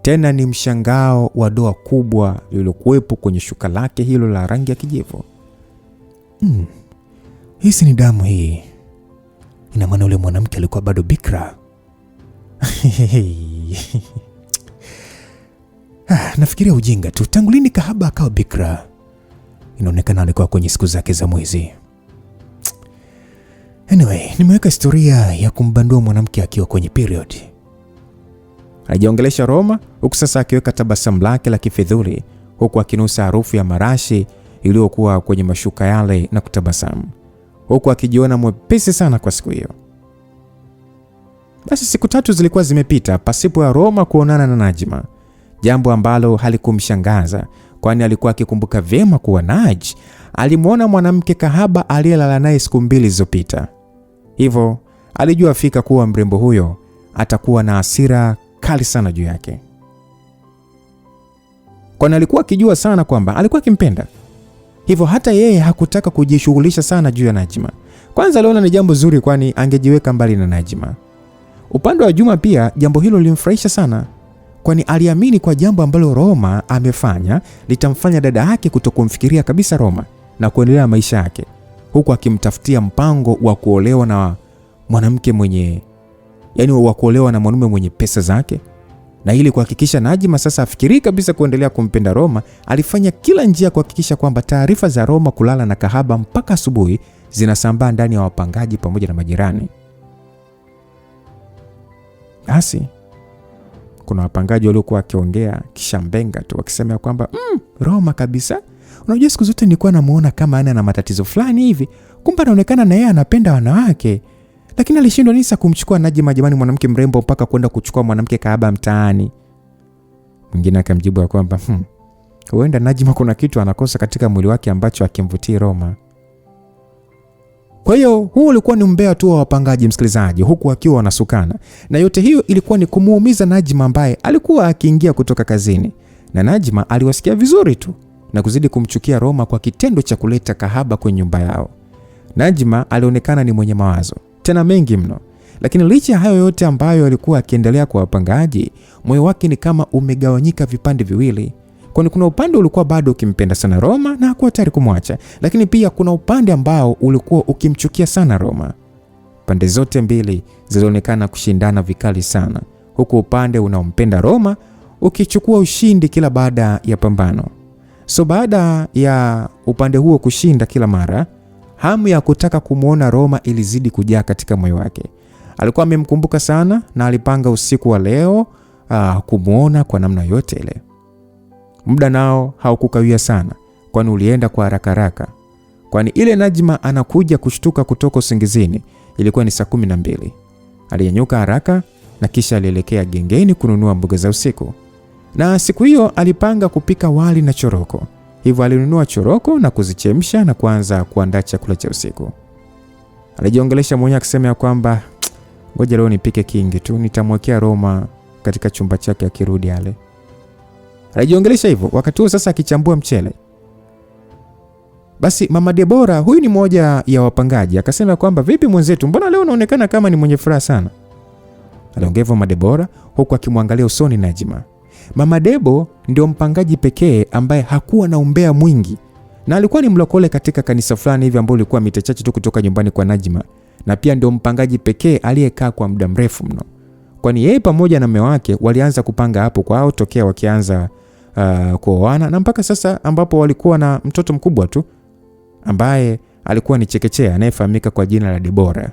Tena ni mshangao wa doa kubwa lililokuwepo kwenye shuka lake hilo la rangi ya kijivu. Hii ni damu hii. Ina maana yule mwanamke alikuwa bado bikra. Nafikiria ujinga tu. Tangu lini kahaba akawa bikra? Inaonekana alikuwa kwenye siku zake za mwezi. Anyway, nimeweka historia ya kumbandua mwanamke akiwa kwenye period. Aliongelesha Roma huku sasa akiweka tabasamu lake la kifedhuli, huku akinusa harufu ya marashi iliyokuwa kwenye mashuka yale na kutabasamu, huku akijiona mwepesi sana kwa siku hiyo. Basi siku 3 zilikuwa zimepita pasipo ya Roma kuonana na Najma, jambo ambalo halikumshangaza, kwani alikuwa akikumbuka vyema kuwa Naj alimuona mwanamke kahaba aliyelala naye siku 2 zilizopita. Hivyo alijua fika kuwa mrembo huyo atakuwa na hasira kali sana juu yake, kwani alikuwa akijua sana kwamba alikuwa akimpenda. Hivyo hata yeye hakutaka kujishughulisha sana juu ya Najma. Kwanza aliona ni jambo zuri, kwani angejiweka mbali na Najma. Upande wa Juma pia jambo hilo lilimfurahisha sana, kwani aliamini kwa jambo ambalo Roma amefanya litamfanya dada yake kutokumfikiria kabisa Roma na kuendelea maisha yake, huku akimtafutia mpango wa kuolewa na mwanamke mwenye wa kuolewa na mwanaume mwenye pesa zake. Na ili kuhakikisha Najma sasa afikiri kabisa kuendelea kumpenda Roma, alifanya kila njia kuhakikisha kwamba taarifa za Roma kulala na kahaba mpaka asubuhi zinasambaa ndani ya wapangaji pamoja na majirani. Basi kuna wapangaji waliokuwa wakiongea kisha mbenga tu wakisema kwamba Roma kabisa, unajua siku zote nilikuwa namuona kama ana matatizo fulani hivi, kumbe anaonekana na yeye anapenda wanawake, lakini alishindwa nisa kumchukua Najma jamani, mwanamke mrembo, mpaka kwenda kuchukua mwanamke kahaba mtaani. Mwingine akamjibu kwamba huenda Najma kuna kitu anakosa katika mwili wake ambacho hakimvutii Roma. Kwa hiyo huu ulikuwa ni umbea tu wa wapangaji, msikilizaji, huku akiwa wanasukana. Na yote hiyo ilikuwa ni kumuumiza Najma ambaye alikuwa akiingia kutoka kazini. Na Najma aliwasikia vizuri tu na kuzidi kumchukia Roma kwa kitendo cha kuleta kahaba kwenye nyumba yao. Najma alionekana ni mwenye mawazo, tena mengi mno. Lakini licha ya hayo yote ambayo alikuwa akiendelea kwa wapangaji, moyo wake ni kama umegawanyika vipande viwili, Kwani kuna upande ulikuwa bado ukimpenda sana Roma na hakuwa tayari kumwacha, lakini pia kuna upande ambao ulikuwa ukimchukia sana Roma. Pande zote mbili zilionekana kushindana vikali sana, huku upande unaompenda Roma ukichukua ushindi kila baada ya pambano. So baada ya upande huo kushinda kila mara, hamu ya kutaka kumuona Roma ilizidi kujaa katika moyo wake. Alikuwa amemkumbuka sana na alipanga usiku wa leo kumuona kwa namna yote ile. Muda nao haukukawia sana, kwani ulienda kwa haraka, kwani ile Najma anakuja kushtuka kutoka usingizini ilikuwa ni saa 12. Alinyanyuka haraka na kisha alielekea gengeni kununua mboga za usiku. Na siku hiyo alipanga kupika wali na choroko. Hivyo alinunua choroko na kuzichemsha na kuanza kuandaa chakula cha usiku. Alijiongelesha mwenyewe akisema ya kwamba ngoja leo nipike kingi tu, nitamwekea Roma katika chumba chake akirudi ale. Alijiongelesha hivyo wakati huo sasa akichambua mchele. Basi Mama Debora, huyu ni mmoja ya wapangaji, akasema kwamba vipi mwenzetu, mbona leo unaonekana kama ni mwenye furaha sana? Aliongea Mama Debora huku akimwangalia usoni Najma. Mama Debo ndio mpangaji pekee ambaye hakuwa na umbea mwingi, na alikuwa ni mlokole katika kanisa fulani hivi ambao ulikuwa mita chache tu kutoka nyumbani kwa Najma, na pia ndio mpangaji pekee aliyekaa kwa muda mrefu mno, kwani yeye pamoja na mume wake walianza kupanga hapo kwao tokea wakianza kuoana, na mpaka sasa ambapo walikuwa na mtoto mkubwa tu ambaye alikuwa ni chekechea anayefahamika kwa jina la Debora.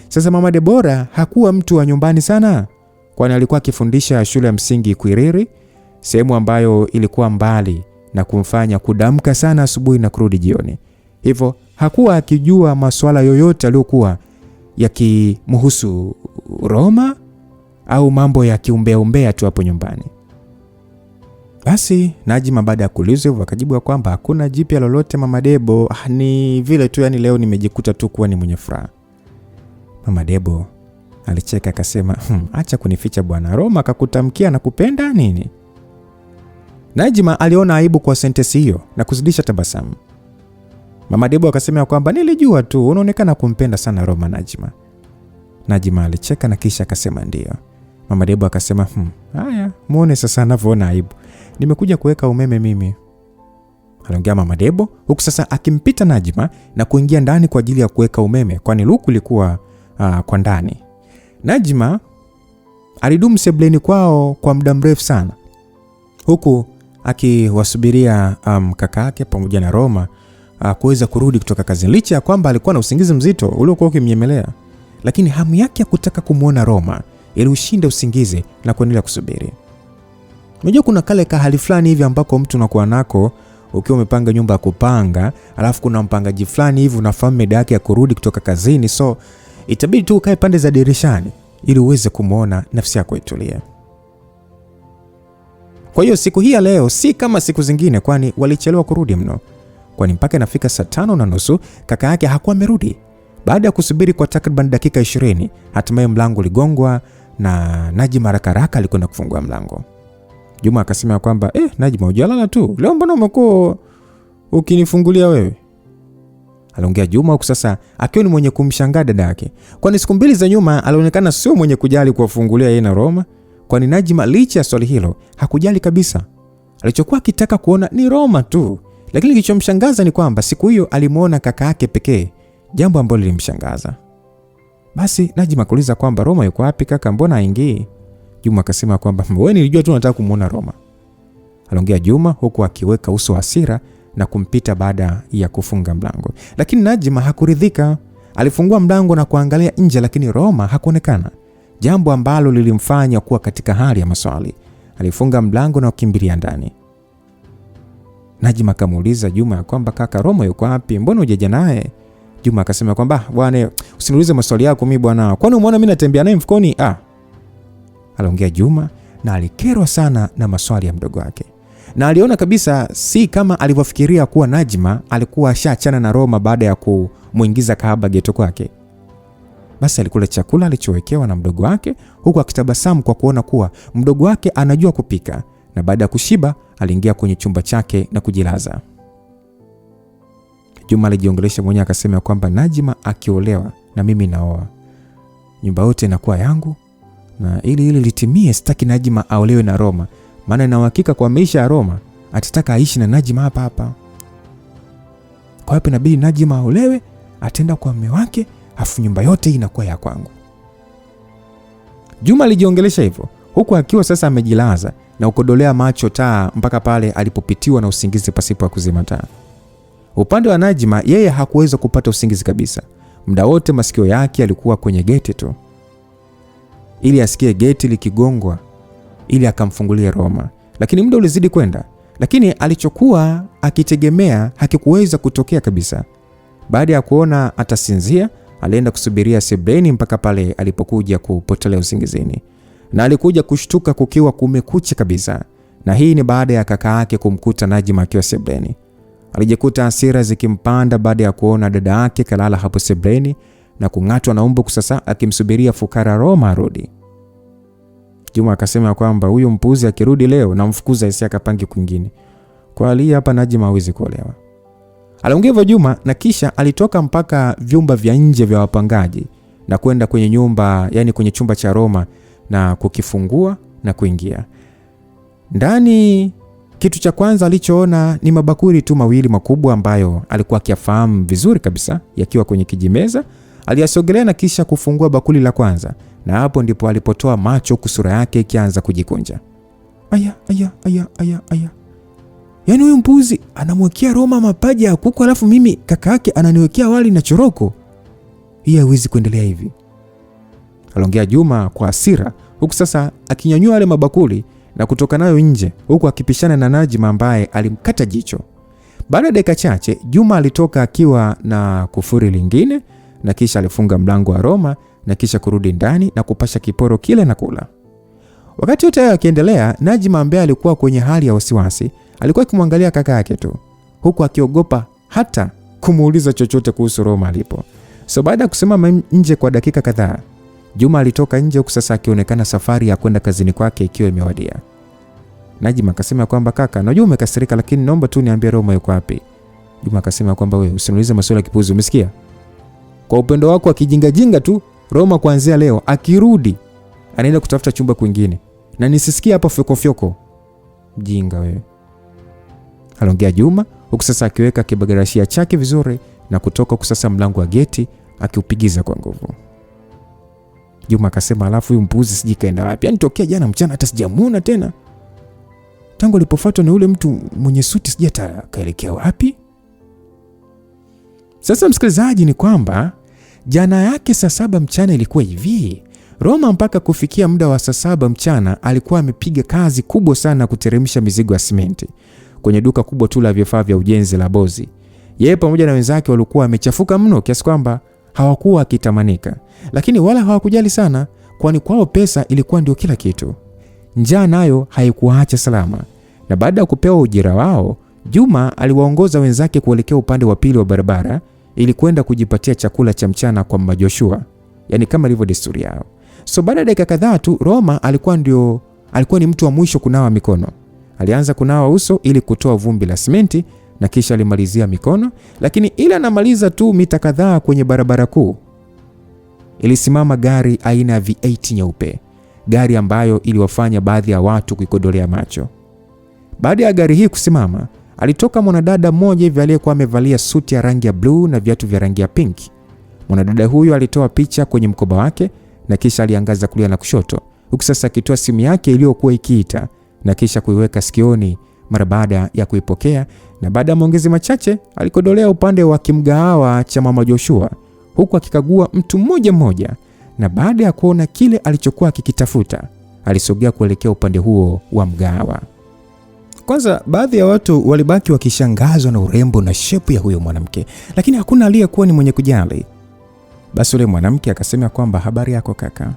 Sasa Mama Debora hakuwa mtu wa nyumbani sana, kwani alikuwa akifundisha shule ya msingi Kwiriri, sehemu ambayo ilikuwa mbali na kumfanya kudamka sana asubuhi na kurudi jioni. Hivyo hakuwa akijua masuala yoyote aliyokuwa yakimhusu Roma au mambo ya kiumbea tu hapo nyumbani. Basi Najma baada ya kuulizwa hivyo akajibu kwamba hakuna jipya lolote Mama Debo, ni vile tu yani leo nimejikuta tu kuwa ni mwenye furaha. Mama Debo alicheka akasema, acha kunificha bwana, Roma akakutamkia na kupenda nini? Najma aliona aibu kwa sentensi hiyo na kuzidisha tabasamu. Mama Debo akasema kwamba nilijua tu unaonekana kumpenda sana Roma Najma. Najma alicheka na kisha akasema ndio. Mama Debo akasema, haya, muone sasa anavyoona aibu. Nimekuja kuweka umeme mimi. Aliongea Mama Debo huku sasa akimpita Najma na kuingia ndani kwa ajili ya kuweka umeme, kwani luku ilikuwa kwa ndani. Najma alidumu sebleni kwao kwa muda mrefu sana, huku akiwasubiria kaka yake pamoja na Roma kuweza kurudi kutoka kazini, licha ya kwamba alikuwa na usingizi mzito uliokuwa ukimnyemelea, lakini hamu yake ya kutaka kumuona Roma iliushinda usingizi na kuendelea kusubiri. Unajua kuna kale hali fulani hivi ambako mtu unakuwa nako ukiwa umepanga nyumba ya kupanga, alafu kuna mpangaji fulani hivi unafahamu mida yake ya kurudi kutoka kazini, so itabidi tu ukae pande za dirishani ili uweze kumuona, nafsi yako itulie. Kwa hiyo siku hii ya leo si kama siku zingine, kwani walichelewa kurudi mno, kwani mpaka inafika saa 5:30 kaka yake hakuwa amerudi. Baada ya kusubiri kwa takriban dakika 20, hatimaye mlango uligongwa na Najma haraka alikwenda kufungua mlango. Juma akasema kwamba Najma, hujalala tu leo, mbona umekuwa ukinifungulia wewe? Aliongea Juma huku sasa akiwa ni mwenye kumshangaa dada yake, kwani siku mbili za nyuma alionekana sio mwenye kujali kuwafungulia yeye na Roma, kwani Najma licha ya swali hilo hakujali kabisa. Alichokuwa akitaka kuona ni Roma tu, lakini kilichomshangaza ni kwamba siku hiyo alimuona kaka yake pekee, jambo ambalo lilimshangaza. Basi Najma kuuliza kwamba Roma yuko wapi kaka, mbona haingii? Juma akasema kwamba wewe nilijua tu unataka kumuona Roma. Aliongea Juma huku akiweka uso hasira na kumpita baada ya kufunga mlango. Lakini Najma hakuridhika. Alifungua mlango na kuangalia nje, lakini Roma hakuonekana, jambo ambalo lilimfanya kuwa katika hali ya maswali. Alifunga mlango na kukimbilia ndani. Najma akamuuliza Juma kwamba kaka, Roma yuko wapi? Mbona hujaja naye? Juma akasema kwamba bwana, usiniulize maswali yako mimi bwana, kwani umeona mimi natembea naye mfukoni? Aliongea Juma na alikerwa sana na maswali ya mdogo wake, na aliona kabisa si kama alivyofikiria kuwa Najma alikuwa ashaachana na Roma baada ya kumuingiza kahaba geto kwake. Basi alikula chakula alichowekewa na mdogo wake huku akitabasamu kwa kuona kuwa mdogo wake anajua kupika, na baada ya kushiba aliingia kwenye chumba chake na kujilaza. Juma alijiongelesha mwenyewe akasema kwamba Najma akiolewa na mimi naoa, nyumba yote inakuwa yangu, na ili litimie sitaki Najma aolewe na Roma, maana na uhakika kwa maisha ya Roma atataka aishi na Najma hapa hapa. Kwa hiyo inabidi Najma aolewe, atenda kwa mume wake, afu nyumba yote inakuwa ya kwangu. Juma alijiongelesha hivyo huku akiwa sasa amejilaza na ukodolea macho taa mpaka pale alipopitiwa na usingizi pasipo kuzima taa. Upande wa Najma, yeye hakuweza kupata usingizi kabisa. Muda wote masikio yake yalikuwa kwenye geti tu, ili asikie geti likigongwa ili akamfungulie Roma. Lakini muda ulizidi kwenda, lakini alichokuwa akitegemea hakikuweza kutokea kabisa. Baada ya kuona atasinzia, alienda kusubiria sebleni mpaka pale alipokuja kupotelea usingizini. Na alikuja kushtuka kukiwa kumekucha kabisa. Na hii ni baada ya kaka yake kumkuta Najma akiwa sebleni. Alijikuta hasira zikimpanda baada ya kuona dada yake kalala hapo sebleni na kung'atwa na umbo sasa akimsubiria fukara Roma arudi. Juma akasema kwamba huyo mpuzi akirudi leo na mfukuza isi akapangi kwingine. Kwa hali hapa Najma hawezi kuolewa. Aliongea hivyo Juma na kisha alitoka mpaka vyumba vya nje vya wapangaji na kwenda kwenye nyumba, yani kwenye chumba cha Roma na kukifungua na kuingia. Ndani kitu cha kwanza alichoona ni mabakuli tu mawili makubwa ambayo alikuwa akiyafahamu vizuri kabisa yakiwa kwenye kijimeza. Aliyasogelea na kisha kufungua bakuli la kwanza, na hapo ndipo alipotoa macho kusura yake ikianza kujikunja. Aya. Yaani huyu mpuzi anamwekea Roma mapaja ya kuku alafu mimi kaka yake ananiwekea wali na choroko. Hii haiwezi kuendelea hivi. Aliongea Juma kwa hasira huku sasa akinyanyua yale mabakuli na kutoka nayo nje huku akipishana na Najma ambaye alimkata jicho. Baada ya dakika chache Juma alitoka akiwa na kufuri lingine na kisha alifunga mlango wa Roma na kisha kurudi ndani na kupasha kiporo kile na kula. Wakati yote hayo yakiendelea, Najma ambaye alikuwa kwenye hali ya wasiwasi alikuwa akimwangalia kaka yake tu huku akiogopa hata kumuuliza chochote kuhusu Roma alipo. So baada ya kusimama nje kwa dakika kadhaa, Juma alitoka nje huku sasa akionekana safari ya kwenda kazini kwake ikiwa imewadia. Najma akasema kwamba kaka, najua umekasirika lakini naomba tu niambie Roma yuko wapi. Juma akasema kwamba wewe usiniulize maswali ya kipuzi, umesikia? Kwa upendo wako akijinga tu, Roma kuanzia leo akirudi anaenda kutafuta chumba kwingine. Na nisisikie hapa fyoko. Mjinga wewe. Aliongea Juma huku sasa akiweka kibagarashia chake vizuri na kutoka huku sasa mlango wa geti akiupigiza kwa nguvu. Juma akasema alafu huyu mpuzi siji kaenda wapi? Yaani tokea jana mchana hata sijamuona tena. Tangu alipofuatwa na ule mtu mwenye suti sija kaelekea wapi? Sasa msikilizaji, ni kwamba jana yake saa 7 mchana ilikuwa hivi. Roma mpaka kufikia muda wa saa 7 mchana alikuwa amepiga kazi kubwa sana kuteremsha mizigo ya simenti kwenye duka kubwa tu la vifaa vya ujenzi la Bozi. Yeye pamoja na wenzake walikuwa wamechafuka mno kiasi kwamba hawakuwa wakitamanika, lakini wala hawakujali sana, kwani kwao pesa ilikuwa ndio kila kitu. Njaa nayo haikuwaacha salama, na baada ya kupewa ujira wao, Juma aliwaongoza wenzake kuelekea upande wa pili wa barabara ili kwenda kujipatia chakula cha mchana kwa Mama Joshua, yani kama ilivyo desturi yao. So baada ya dakika kadhaa tu Roma alikuwa ni mtu wa mwisho kunawa mikono. Alianza kunawa uso ili kutoa vumbi la simenti na kisha alimalizia mikono, lakini ila anamaliza tu mita kadhaa kwenye barabara kuu, ilisimama gari aina ya V8 nyeupe, gari ambayo iliwafanya baadhi ya watu kuikodolea macho. Baada ya gari hii kusimama, alitoka mwanadada mmoja hivi aliyekuwa amevalia suti ya rangi ya blue na viatu vya rangi ya pink. Mwanadada huyo alitoa picha kwenye mkoba wake na kisha aliangaza kulia na kushoto, huku sasa akitoa simu yake iliyokuwa ikiita na kisha kuiweka sikioni mara baada ya kuipokea, na baada ya maongezi machache alikodolea upande wa kimgahawa cha Mama Joshua huku akikagua mtu mmoja, na baada ya kuona kile alichokuwa akikitafuta alisogea kuelekea upande huo wa mgahawa. Kwanza baadhi ya watu walibaki wakishangazwa na urembo na shepu ya huyo mwanamke, lakini hakuna aliyekuwa ni mwenye kujali. Basi yule mwanamke akasema kwamba habari yako kaka.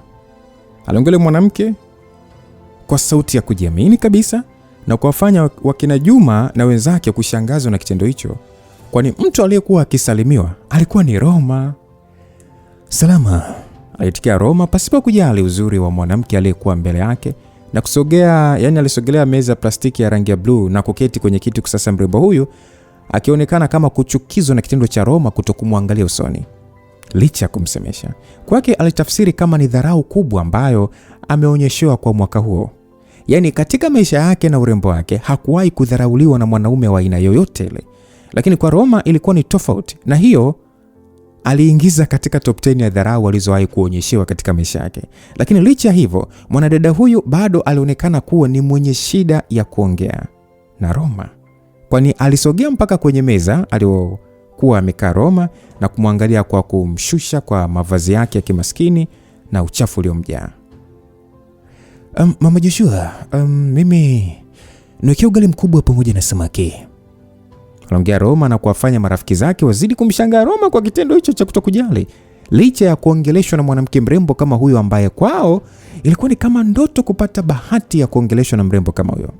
Aliongea mwanamke kwa sauti ya kujiamini kabisa na kuwafanya wakina Juma na wenzake kushangazwa na kitendo hicho, kwani mtu aliyekuwa akisalimiwa alikuwa ni Roma. Salama, alitikia Roma pasipo kujali uzuri wa mwanamke aliyekuwa mbele yake na alisogelea meza ya plastiki ya rangi ya blue na kuketi kwenye kiti. Kusasa mrembo huyu akionekana kama kuchukizwa na kitendo cha Roma kutokumwangalia usoni licha kumsemesha. Kwake alitafsiri kama ni dharau kubwa ambayo ameonyeshewa kwa mwaka huo. Yaani katika maisha yake na urembo wake hakuwahi kudharauliwa na mwanaume wa aina yoyote ile. Lakini kwa Roma ilikuwa ni tofauti, na hiyo aliingiza katika top 10 ya dharau alizowahi kuonyeshewa katika maisha yake. Lakini licha ya hivyo, mwanadada huyu bado alionekana kuwa ni mwenye shida ya kuongea na Roma, kwani alisogea mpaka kwenye meza aliyokuwa amekaa Roma na kumwangalia kwa kumshusha kwa mavazi yake ya kimaskini na uchafu uliomjaa. Mama Joshua, mimi niwekea ugali mkubwa pamoja na samaki, aliongea Roma, na kuwafanya marafiki zake wazidi kumshangaa Roma kwa kitendo hicho cha kutokujali, licha ya kuongeleshwa na mwanamke mrembo kama huyo ambaye kwao ilikuwa ni kama ndoto kupata bahati ya kuongeleshwa na mrembo kama huyo.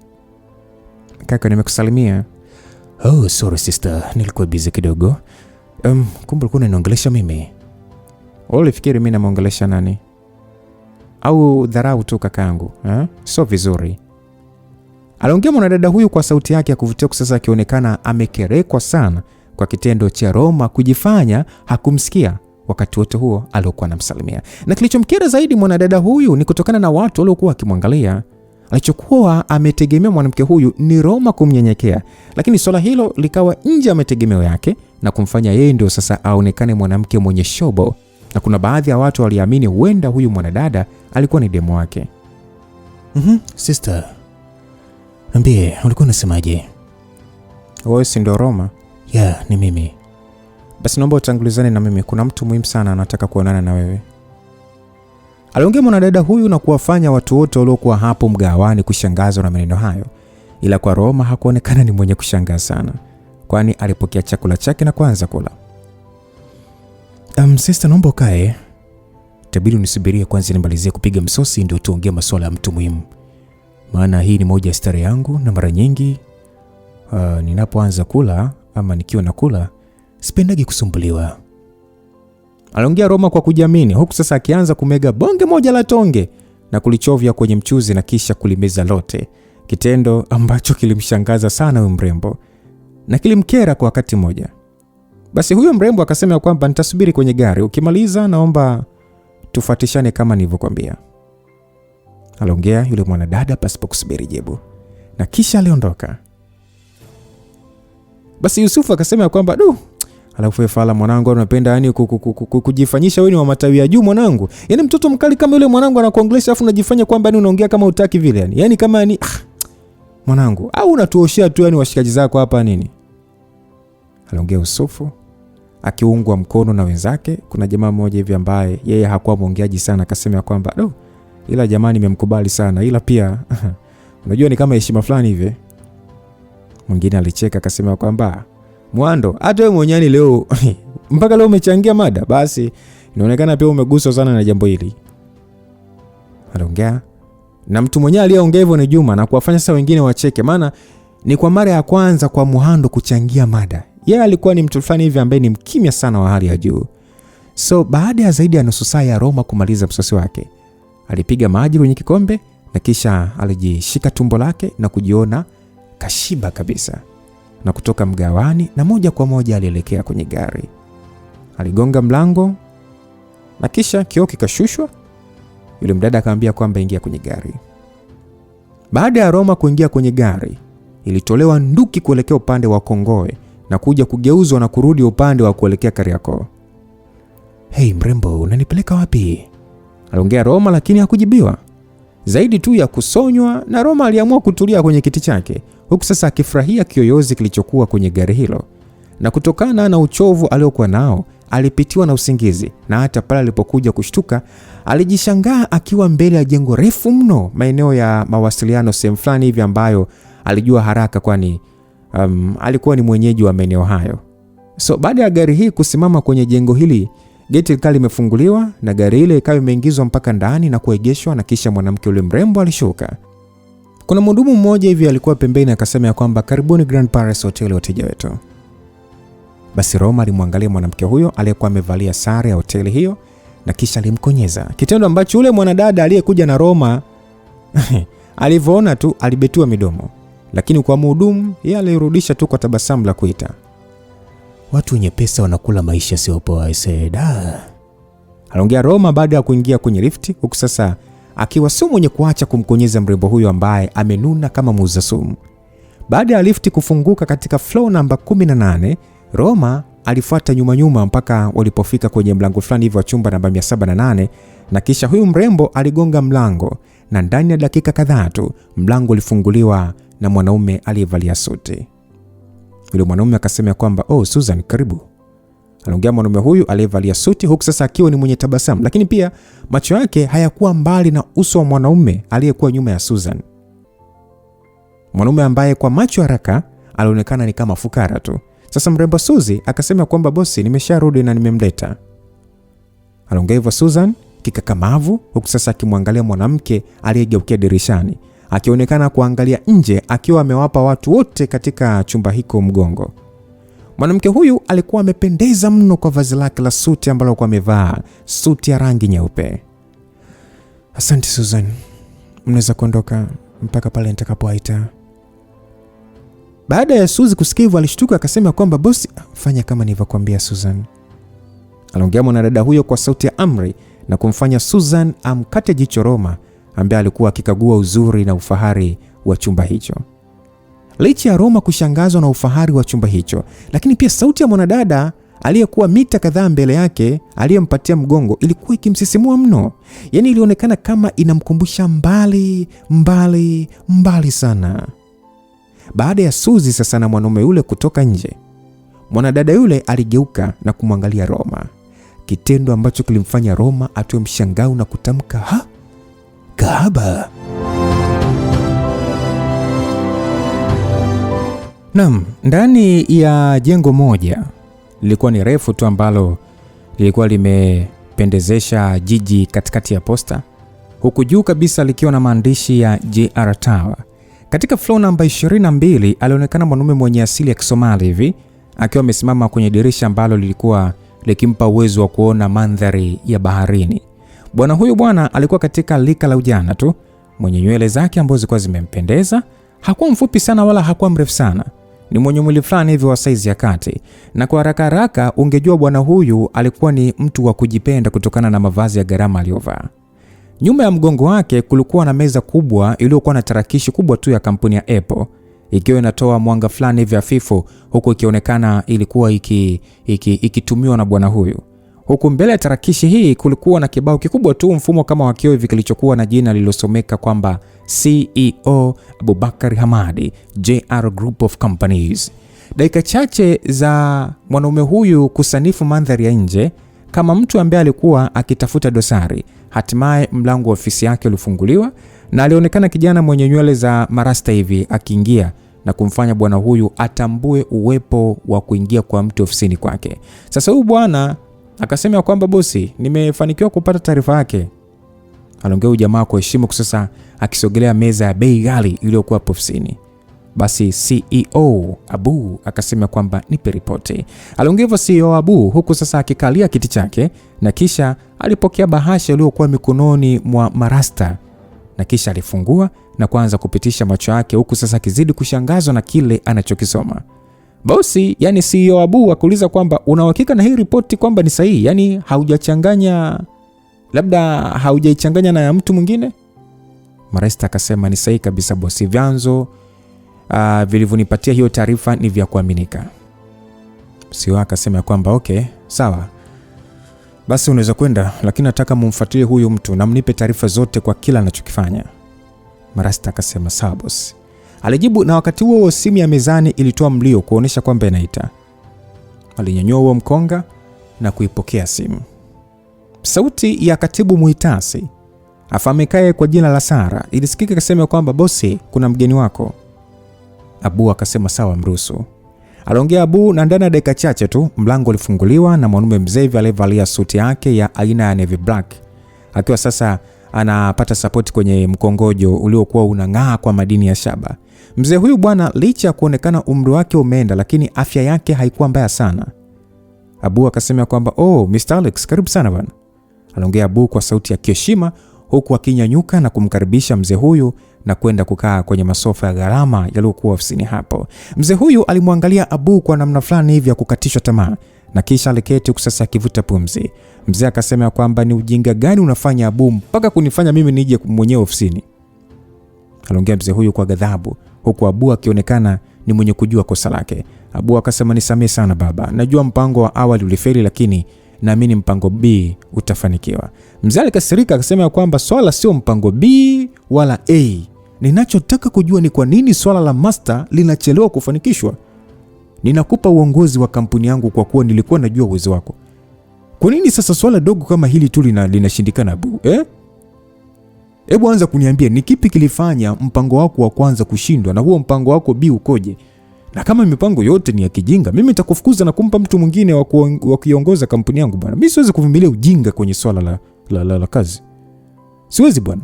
Kaka, nimekusalimia. Oh, sorry sister, nilikuwa busy kidogo. Kumbe ulikuwa unaniongelesha mimi? Ulifikiri mimi namuongelesha nani? Au dharau tu kakaangu, sio vizuri. Aliongea mwanadada huyu kwa sauti yake ya kuvutia, sasa akionekana amekerekwa sana kwa kitendo cha Roma kujifanya hakumsikia wakati wote huo aliokuwa anamsalimia. Na kilichomkera zaidi mwanadada huyu ni kutokana na watu waliokuwa wakimwangalia. Alichokuwa ametegemea mwanamke huyu ni Roma kumnyenyekea, lakini swala hilo likawa nje ya mategemeo yake na kumfanya yeye ndio sasa aonekane mwanamke mwenye shobo, na kuna baadhi ya watu waliamini huenda huyu mwanadada alikuwa ni demu wake. Sister, niambie, ulikuwa unasemaje? Wewe si ndio Roma? Yeah, ni mimi. Basi naomba utangulizane na mimi, kuna mtu muhimu sana anataka kuonana na wewe. Aliongea mwanadada huyu na kuwafanya watu wote waliokuwa hapo mgawani kushangazwa na maneno hayo. Ila kwa Roma hakuonekana ni mwenye kushangaa sana, kwani alipokea chakula chake na kuanza kula. Sister, naomba ukae. Itabidi unisubirie kwanza nimalizie kupiga msosi ndio tuongee masuala ya mtu muhimu. Maana hii ni moja ya starehe yangu, na mara nyingi ninapoanza kula ama nikiwa nakula sipendagi kusumbuliwa. Aliongea Roma kwa kujiamini, huku sasa akianza kumega bonge moja la tonge na kulichovya kwenye mchuzi na kisha kulimeza lote, kitendo ambacho kilimshangaza sana huyo mrembo na kilimkera kwa wakati mmoja. Basi huyo mrembo akasema kwamba nitasubiri kwenye gari, ukimaliza naomba tufuatishane kama nilivyokuambia. Aliongea yule mwanadada pasipo kusubiri jibu, na kisha aliondoka. Basi Yusufu akasema kwamba alafu fala mwanangu, unapenda yani kujifanyisha wewe ni wa matawi ya juu mwanangu. Yaani mtoto mkali kama yule mwanangu anakuongelesha afu unajifanya kwamba yani unaongea kama utaki vile yani. Yaani kama yani mwanangu, au unatuoshia tu yani washikaji zako hapa nini? Aliongea Yusufu akiungwa mkono na wenzake. Kuna jamaa mmoja hivi ambaye yeye hakuwa mwongeaji sana, akasema kwamba ila jamani nimemkubali sana, ila pia unajua ni kama heshima fulani hivi. Mwingine alicheka akasema kwamba Mwando, hata wewe mwenyewe leo mpaka leo umechangia mada, basi inaonekana pia umeguswa sana na jambo hili. Aliongea na mtu mwenyewe aliyeongea hivyo ni Juma, na kuwafanya sasa wengine wacheke, maana ni kwa mara ya kwanza kwa Muhando kuchangia mada. Yeye alikuwa ni mtu fulani hivi ambaye ni mkimya sana wa hali ya juu. So baada ya zaidi ya nusu saa ya Roma kumaliza msosi wake, alipiga maji kwenye kikombe na kisha alijishika tumbo lake na kujiona kashiba kabisa, na kutoka mgawani na moja kwa moja alielekea kwenye gari. Aligonga mlango na kisha kioo kikashushwa. Yule mdada akamwambia kwamba ingia kwenye gari. Baada ya Roma kuingia kwenye gari, ilitolewa nduki kuelekea upande wa Kongoe na kuja kugeuzwa na kurudi upande wa kuelekea Kariakoo. Hey mrembo, unanipeleka wapi? Aliongea Roma, lakini hakujibiwa. Zaidi tu ya kusonywa, na Roma aliamua kutulia kwenye kiti chake, huku sasa akifurahia kiyoyozi kilichokuwa kwenye gari hilo. Na kutokana na uchovu aliokuwa nao, alipitiwa na usingizi, na hata pale alipokuja kushtuka, alijishangaa akiwa mbele ya jengo refu mno, maeneo ya mawasiliano, sehemu fulani hivi ambayo alijua haraka, kwani alikuwa ni mwenyeji wa maeneo hayo. So baada ya gari hii kusimama kwenye jengo hili, geti likawa limefunguliwa na gari ile ikawa imeingizwa mpaka ndani na kuegeshwa, na kisha mwanamke yule mrembo alishuka. Kuna mhudumu mmoja hivi alikuwa pembeni akasema kwamba karibuni Grand Paris Hotel wateja wetu. Basi Roma alimwangalia mwanamke huyo aliyekuwa amevalia sare ya hoteli hiyo na kisha alimkonyeza, kitendo ambacho yule mwanadada aliyekuja na Roma alivyoona tu alibetua midomo, lakini kwa mhudumu yeye alirudisha tu kwa tabasamu la kuita. Watu wenye pesa wanakula maisha sio poa, I said. Aliongea Roma baada ya kuingia kwenye lifti, huku sasa akiwa sio mwenye kuacha kumkonyeza mrembo huyo ambaye amenuna kama muuza sumu. Baada ya lifti kufunguka katika floor namba 18, Roma alifuata nyuma mpaka walipofika kwenye mlango fulani hivi wa chumba namba 708, na kisha huyu mrembo aligonga mlango, na ndani ya dakika kadhaa tu mlango ulifunguliwa na mwanaume aliyevalia suti. Yule mwanaume akasema kwamba, "Oh, Susan, karibu." Aliongea mwanaume huyu aliyevalia suti, huku sasa akiwa ni mwenye tabasamu, lakini pia macho yake hayakuwa mbali na uso wa mwanaume aliyekuwa nyuma ya Susan. Mwanaume ambaye kwa macho haraka alionekana ni kama fukara tu. Sasa mrembo Suzy akasema kwamba, "Bosi, nimesharudi na nimemleta." Aliongea hivyo Susan kikakamavu, huku sasa akimwangalia mwanamke aliyegeukia dirishani, akionekana kuangalia nje akiwa amewapa watu wote katika chumba hiko mgongo. Mwanamke huyu alikuwa amependeza mno kwa vazi lake la suti ambalo alikuwa amevaa, suti ya rangi nyeupe. "Asante Susan, mnaweza kuondoka mpaka pale nitakapoaita." Baada ya Suzy kusikia hivyo alishtuka, akasema kwamba, "Bosi, fanya kama nilivyokuambia Susan." Aliongea mwanadada huyo kwa sauti ya amri na kumfanya Susan amkate jicho Roma ambaye alikuwa akikagua uzuri na ufahari wa chumba hicho. Licha ya Roma kushangazwa na ufahari wa chumba hicho, lakini pia sauti ya mwanadada aliyekuwa mita kadhaa mbele yake aliyempatia mgongo ilikuwa ikimsisimua mno. Yaani ilionekana kama inamkumbusha mbali sana. Baada ya Suzy sasa na mwanaume yule kutoka nje, mwanadada yule aligeuka na kumwangalia Roma, kitendo ambacho kilimfanya Roma atoe mshangao na kutamka, "Ha? Kahaba." Naam, ndani ya jengo moja lilikuwa ni refu tu ambalo lilikuwa limependezesha jiji katikati ya posta, huku juu kabisa likiwa na maandishi ya JR Tower. Katika floor namba 22 alionekana mwanaume mwenye asili ya Kisomali hivi akiwa amesimama kwenye dirisha ambalo lilikuwa likimpa uwezo wa kuona mandhari ya baharini. Bwana huyu alikuwa katika lika la ujana tu, mwenye nywele zake ambazo zilikuwa zimempendeza. Hakuwa mfupi sana wala hakuwa mrefu sana, ni mwenye mwili fulani hivi wa saizi ya kati, na kwa haraka ungejua bwana huyu alikuwa ni mtu wa kujipenda kutokana na mavazi ya gharama aliyovaa. Nyuma ya mgongo wake kulikuwa na meza kubwa iliyokuwa na tarakishi kubwa tu ya kampuni ya Apple, ikiwa inatoa mwanga fulani hivi hafifu, huku ikionekana ilikuwa ikitumiwa na bwana huyu. Huku mbele ya tarakishi hii kulikuwa na kibao kikubwa tu mfumo kama wa kioo hivi kilichokuwa na jina lililosomeka kwamba CEO Abubakar Hamadi, JR Group of Companies. Dakika chache za mwanaume huyu kusanifu mandhari ya nje kama mtu ambaye alikuwa akitafuta dosari, hatimaye mlango wa ofisi yake ulifunguliwa na alionekana kijana mwenye nywele za marasta hivi akiingia na kumfanya bwana huyu atambue uwepo wa kuingia kwa mtu ofisini kwake. Sasa huyu bwana akasema kwamba, "Bosi, nimefanikiwa kupata taarifa yake." Aliongea huyu jamaa kwa heshima, sasa akisogelea meza ya bei ghali iliyokuwa ofisini. Basi CEO Abu akasema kwamba, "Nipe ripoti." Aliongea hivyo CEO Abu huku sasa akikalia kiti chake, na kisha alipokea bahasha iliyokuwa mikononi mwa marasta, na kisha alifungua na kuanza kupitisha macho yake, huku sasa akizidi kushangazwa na kile anachokisoma. Bosi, yani CEO Abu akuuliza kwamba, "Una uhakika na hii ripoti kwamba ni sahihi? Yani haujaichanganya na ya mtu mwingine?" Marasta akasema, "Ni sahihi kabisa bosi, vyanzo vilivyonipatia hiyo taarifa ni vya kuaminika." CEO akasema kwamba, "Okay, sawa. Basi unaweza kwenda, lakini nataka mumfuatilie huyu mtu na mnipe taarifa zote kwa kila anachokifanya." Marasta akasema, "Sawa bosi." Alijibu, na wakati huo simu ya mezani ilitoa mlio kuonesha kwamba inaita. Alinyanyua huo mkonga na kuipokea simu. Sauti ya katibu muhitasi afahamikaye kwa jina la Sara ilisikika ikasema kwamba, "Bosi, kuna mgeni wako." Abu akasema, "Sawa, mruhusu." Aliongea Abu, na ndani ya dakika chache tu mlango ulifunguliwa na mwanaume mzee aliyevalia suti yake ya aina ya navy black, akiwa sasa anapata support kwenye mkongojo uliokuwa unang'aa kwa madini ya shaba. Mzee huyu licha ya kuonekana umri wake umeenda, lakini afya yake haikuwa mbaya sana. Abu akasema kwamba, "Oh, Mr. Alex, karibu sana bwana." Aliongea Abu kwa sauti ya heshima, huku akinyanyuka na kumkaribisha mzee huyu na kwenda kukaa kwenye masofa ya gharama yaliyokuwa ofisini hapo. Mzee huyu alimwangalia Abu kwa namna fulani hivi ya kukatishwa tamaa, na kisha aliketi huku sasa akivuta pumzi. Mzee akasema kwamba ni ujinga gani unafanya Abu mpaka kunifanya mimi nije mwenyewe ofisini? Aliongea mzee huyu kwa ghadhabu, huku Abu akionekana ni mwenye kujua kosa lake. Abu akasema, nisamehe sana baba, najua mpango wa awali ulifeli, lakini naamini mpango B utafanikiwa. Mzee alikasirika akasema kwamba swala sio mpango B wala A. Ninachotaka kujua ni kwa nini swala la master linachelewa kufanikishwa. Ninakupa uongozi wa kampuni yangu kwa kuwa nilikuwa najua uwezo wako. Kwa nini sasa swala dogo kama hili tu linashindikana Abu? Hebu anza kuniambia ni kipi kilifanya mpango wako wa kwanza kushindwa na huo mpango wako B ukoje? Na kama mipango yote ni ya kijinga, mimi nitakufukuza na kumpa mtu mwingine wa kuiongoza kampuni yangu bwana. Mimi siwezi kuvumilia ujinga kwenye swala la kazi. Siwezi bwana.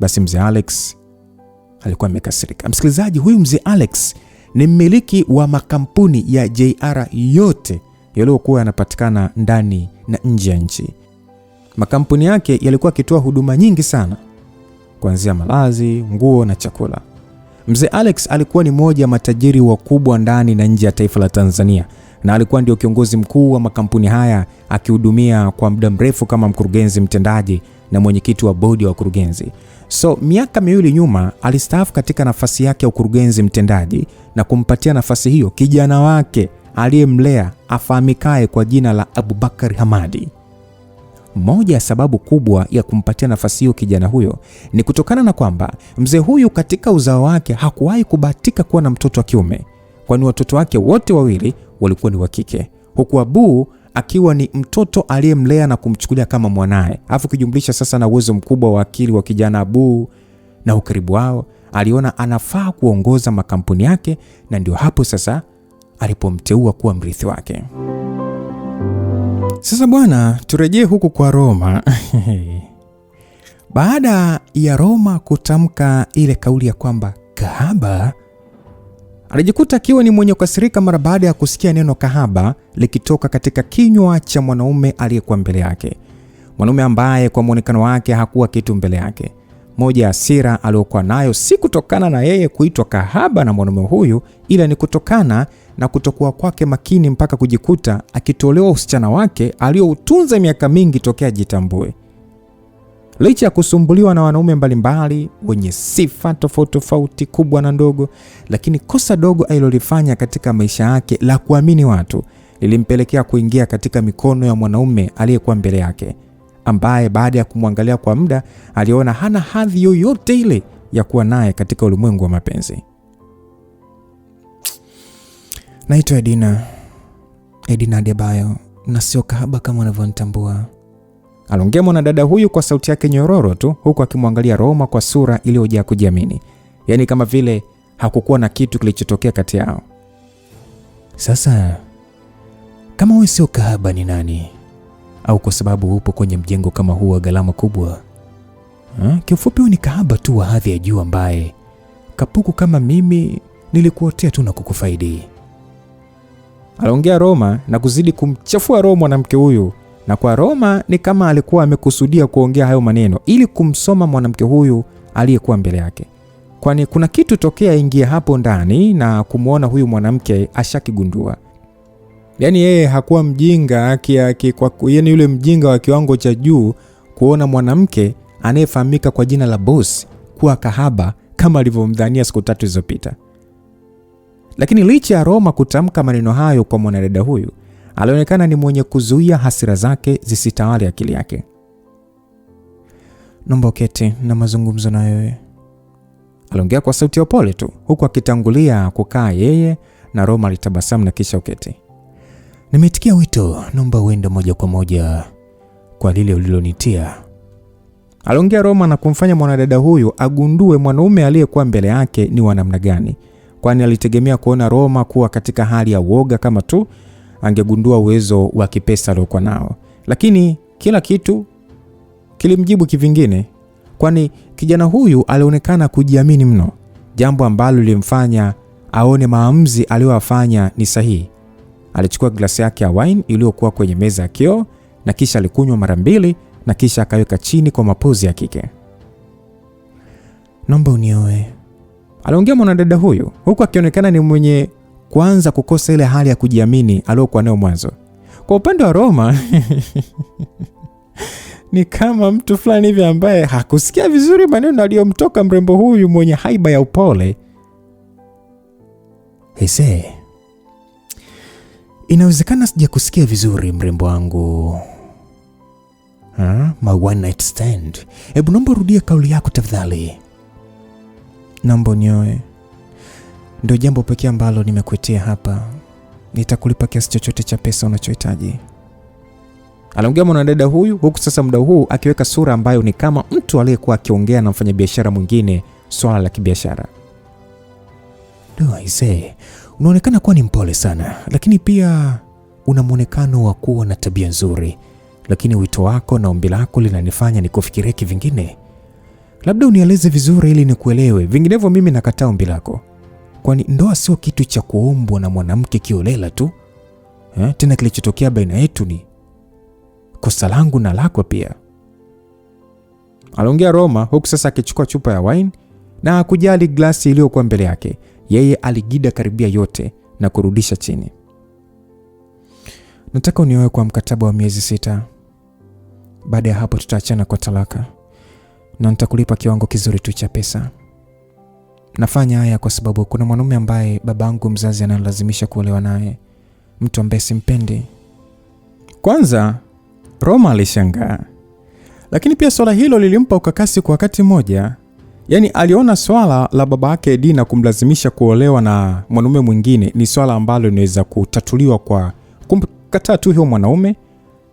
Basi mzee Alex alikuwa amekasirika. Msikilizaji, huyu mzee Alex ni mmiliki wa makampuni ya JR yote yaliyokuwa yanapatikana ndani na nje ya nchi. Makampuni yake yalikuwa yakitoa huduma nyingi sana, kuanzia malazi, nguo na chakula. Mzee Alex alikuwa ni mmoja ya matajiri wakubwa ndani na nje ya taifa la Tanzania, na alikuwa ndio kiongozi mkuu wa makampuni haya, akihudumia kwa muda mrefu kama mkurugenzi mtendaji na mwenyekiti wa bodi ya wakurugenzi. So miaka miwili nyuma alistaafu katika nafasi yake ya ukurugenzi mtendaji na kumpatia nafasi hiyo kijana wake aliyemlea afahamikaye kwa jina la Abubakar Hamadi. Moja ya sababu kubwa ya kumpatia nafasi hiyo kijana huyo ni kutokana na kwamba mzee huyu katika uzao wake hakuwahi kubahatika kuwa na mtoto wa kiume, kwani watoto wake wote wawili walikuwa ni wa kike, huku Abu akiwa ni mtoto aliyemlea na kumchukulia kama mwanae. Alafu kujumlisha sasa na uwezo mkubwa wa akili wa kijana Abu na ukaribu wao, aliona anafaa kuongoza makampuni yake, na ndio hapo sasa alipomteua kuwa mrithi wake. Sasa bwana, turejee huku kwa Roma. Baada ya Roma kutamka ile kauli ya kwamba kahaba, alijikuta akiwa ni mwenye kukasirika mara baada ya kusikia neno kahaba likitoka katika kinywa cha mwanaume aliyekuwa mbele yake. Mwanaume ambaye kwa muonekano wake hakuwa kitu mbele yake. Moja ya hasira aliyokuwa nayo si kutokana na yeye kuitwa kahaba na mwanaume huyu, ila ni kutokana na kutokuwa kwake makini mpaka kujikuta akitolewa usichana wake aliyoutunza miaka mingi tokea jitambue. Licha ya kusumbuliwa na wanaume mbalimbali wenye sifa tofauti tofauti kubwa na ndogo, lakini kosa dogo alilolifanya katika maisha yake la kuamini watu lilimpelekea kuingia katika mikono ya mwanaume aliyekuwa mbele yake, ambaye baada ya kumwangalia kwa muda aliona hana hadhi yoyote ile ya kuwa naye katika ulimwengu wa mapenzi. Naitwa Edina Adebayo na sio kahaba kama unavyonitambua, aliongea mwanadada huyu kwa sauti yake nyororo tu, huku akimwangalia Roma kwa sura iliyojaa kujiamini, yaani kama vile hakukuwa na kitu kilichotokea kati yao. Sasa kama wewe sio kahaba ni nani? Au kwa sababu upo kwenye mjengo kama huu wa gharama kubwa? Kiufupi ni kahaba tu wa hadhi ya juu ambaye kapuku kama mimi nilikuotea tu na kukufaidi, aliongea Roma na kuzidi kumchafua Roma mwanamke huyu. Na kwa Roma ni kama alikuwa amekusudia kuongea hayo maneno ili kumsoma mwanamke huyu aliyekuwa mbele yake, kwani kuna kitu tokea ingia hapo ndani na kumuona huyu mwanamke ashakigundua. Yaani yeye hakuwa mjinga yaani yule mjinga wa kiwango cha juu kuona mwanamke anayefahamika kwa jina la boss kuwa kahaba kama alivyomdhania siku 3 zilizopita. Lakini licha ya Roma kutamka maneno hayo kwa mwanadada huyu, alionekana ni mwenye kuzuia hasira zake zisitawale akili yake. Naomba uketi na mazungumzo na wewe, aliongea kwa sauti ya upole tu, huku akitangulia kukaa yeye, na Roma alitabasamu na kisha uketi. Nimeitikia wito, naomba uende moja kwa moja kwa lile ulilonitia, aliongea Roma na kumfanya mwanadada huyu agundue mwanaume aliyekuwa mbele yake ni wa namna gani, kwani alitegemea kuona Roma kuwa katika hali ya uoga kama tu angegundua uwezo wa kipesa aliokuwa nao. Lakini kila kitu kilimjibu kivingine, kwani kijana huyu alionekana kujiamini mno, jambo ambalo lilimfanya aone maamuzi aliyofanya ni sahihi. Alichukua glasi yake ya wine iliyokuwa kwenye meza ya kioo na kisha alikunywa mara 2 na kisha akaweka chini kwa mapozi ya kike. Naomba unioe, aliongea mwanadada huyu, huku akionekana ni mwenye kuanza kukosa ile hali ya kujiamini aliyokuwa nayo mwanzo. Kwa upande wa Roma ni kama mtu fulani hivi ambaye hakusikia vizuri maneno aliyomtoka mrembo huyu mwenye haiba ya upole. Hese, inawezekana sijakusikia vizuri mrembo wangu. My one night stand. Hebu naomba rudia kauli yako tafadhali. Naomba unioe. Ndio jambo pekee ambalo nimekuitia hapa. Nitakulipa kiasi chochote cha pesa unachohitaji. Aliongea mwanadada huyu, huku sasa muda huu akiweka sura ambayo ni kama mtu aliyekuwa akiongea na mfanyabiashara mwingine swala la kibiashara. Aise, unaonekana kuwa ni mpole sana, lakini pia una muonekano wa kuwa na tabia nzuri. Lakini wito wako na ombi lako linanifanya nikufikirie kivingine. Labda unieleze vizuri ili nikuelewe, vinginevyo mimi nakataa ombi lako. Kwani ndoa sio kitu cha kuombwa na mwanamke kiolela tu. Tena kilichotokea baina yetu ni kosa langu na lako pia. Aliongea Roma, huku sasa akichukua chupa ya wine na hakujali glasi iliyokuwa mbele yake. Yeye aligida karibia yote na kurudisha chini. Nataka unioe kwa mkataba wa miezi 6. Baada ya hapo tutaachana kwa talaka. Na nitakulipa kiwango kizuri tu cha pesa. Nafanya haya kwa sababu kuna mwanaume ambaye babangu mzazi analazimisha kuolewa naye. Mtu ambaye simpendi. Kwanza Roma alishangaa. Lakini pia swala hilo lilimpa ukakasi kwa wakati mmoja. Yaani aliona swala la baba yake Edina kumlazimisha kuolewa na mwanaume mwingine ni swala ambalo linaweza kutatuliwa kwa kumkataa tu huyo mwanaume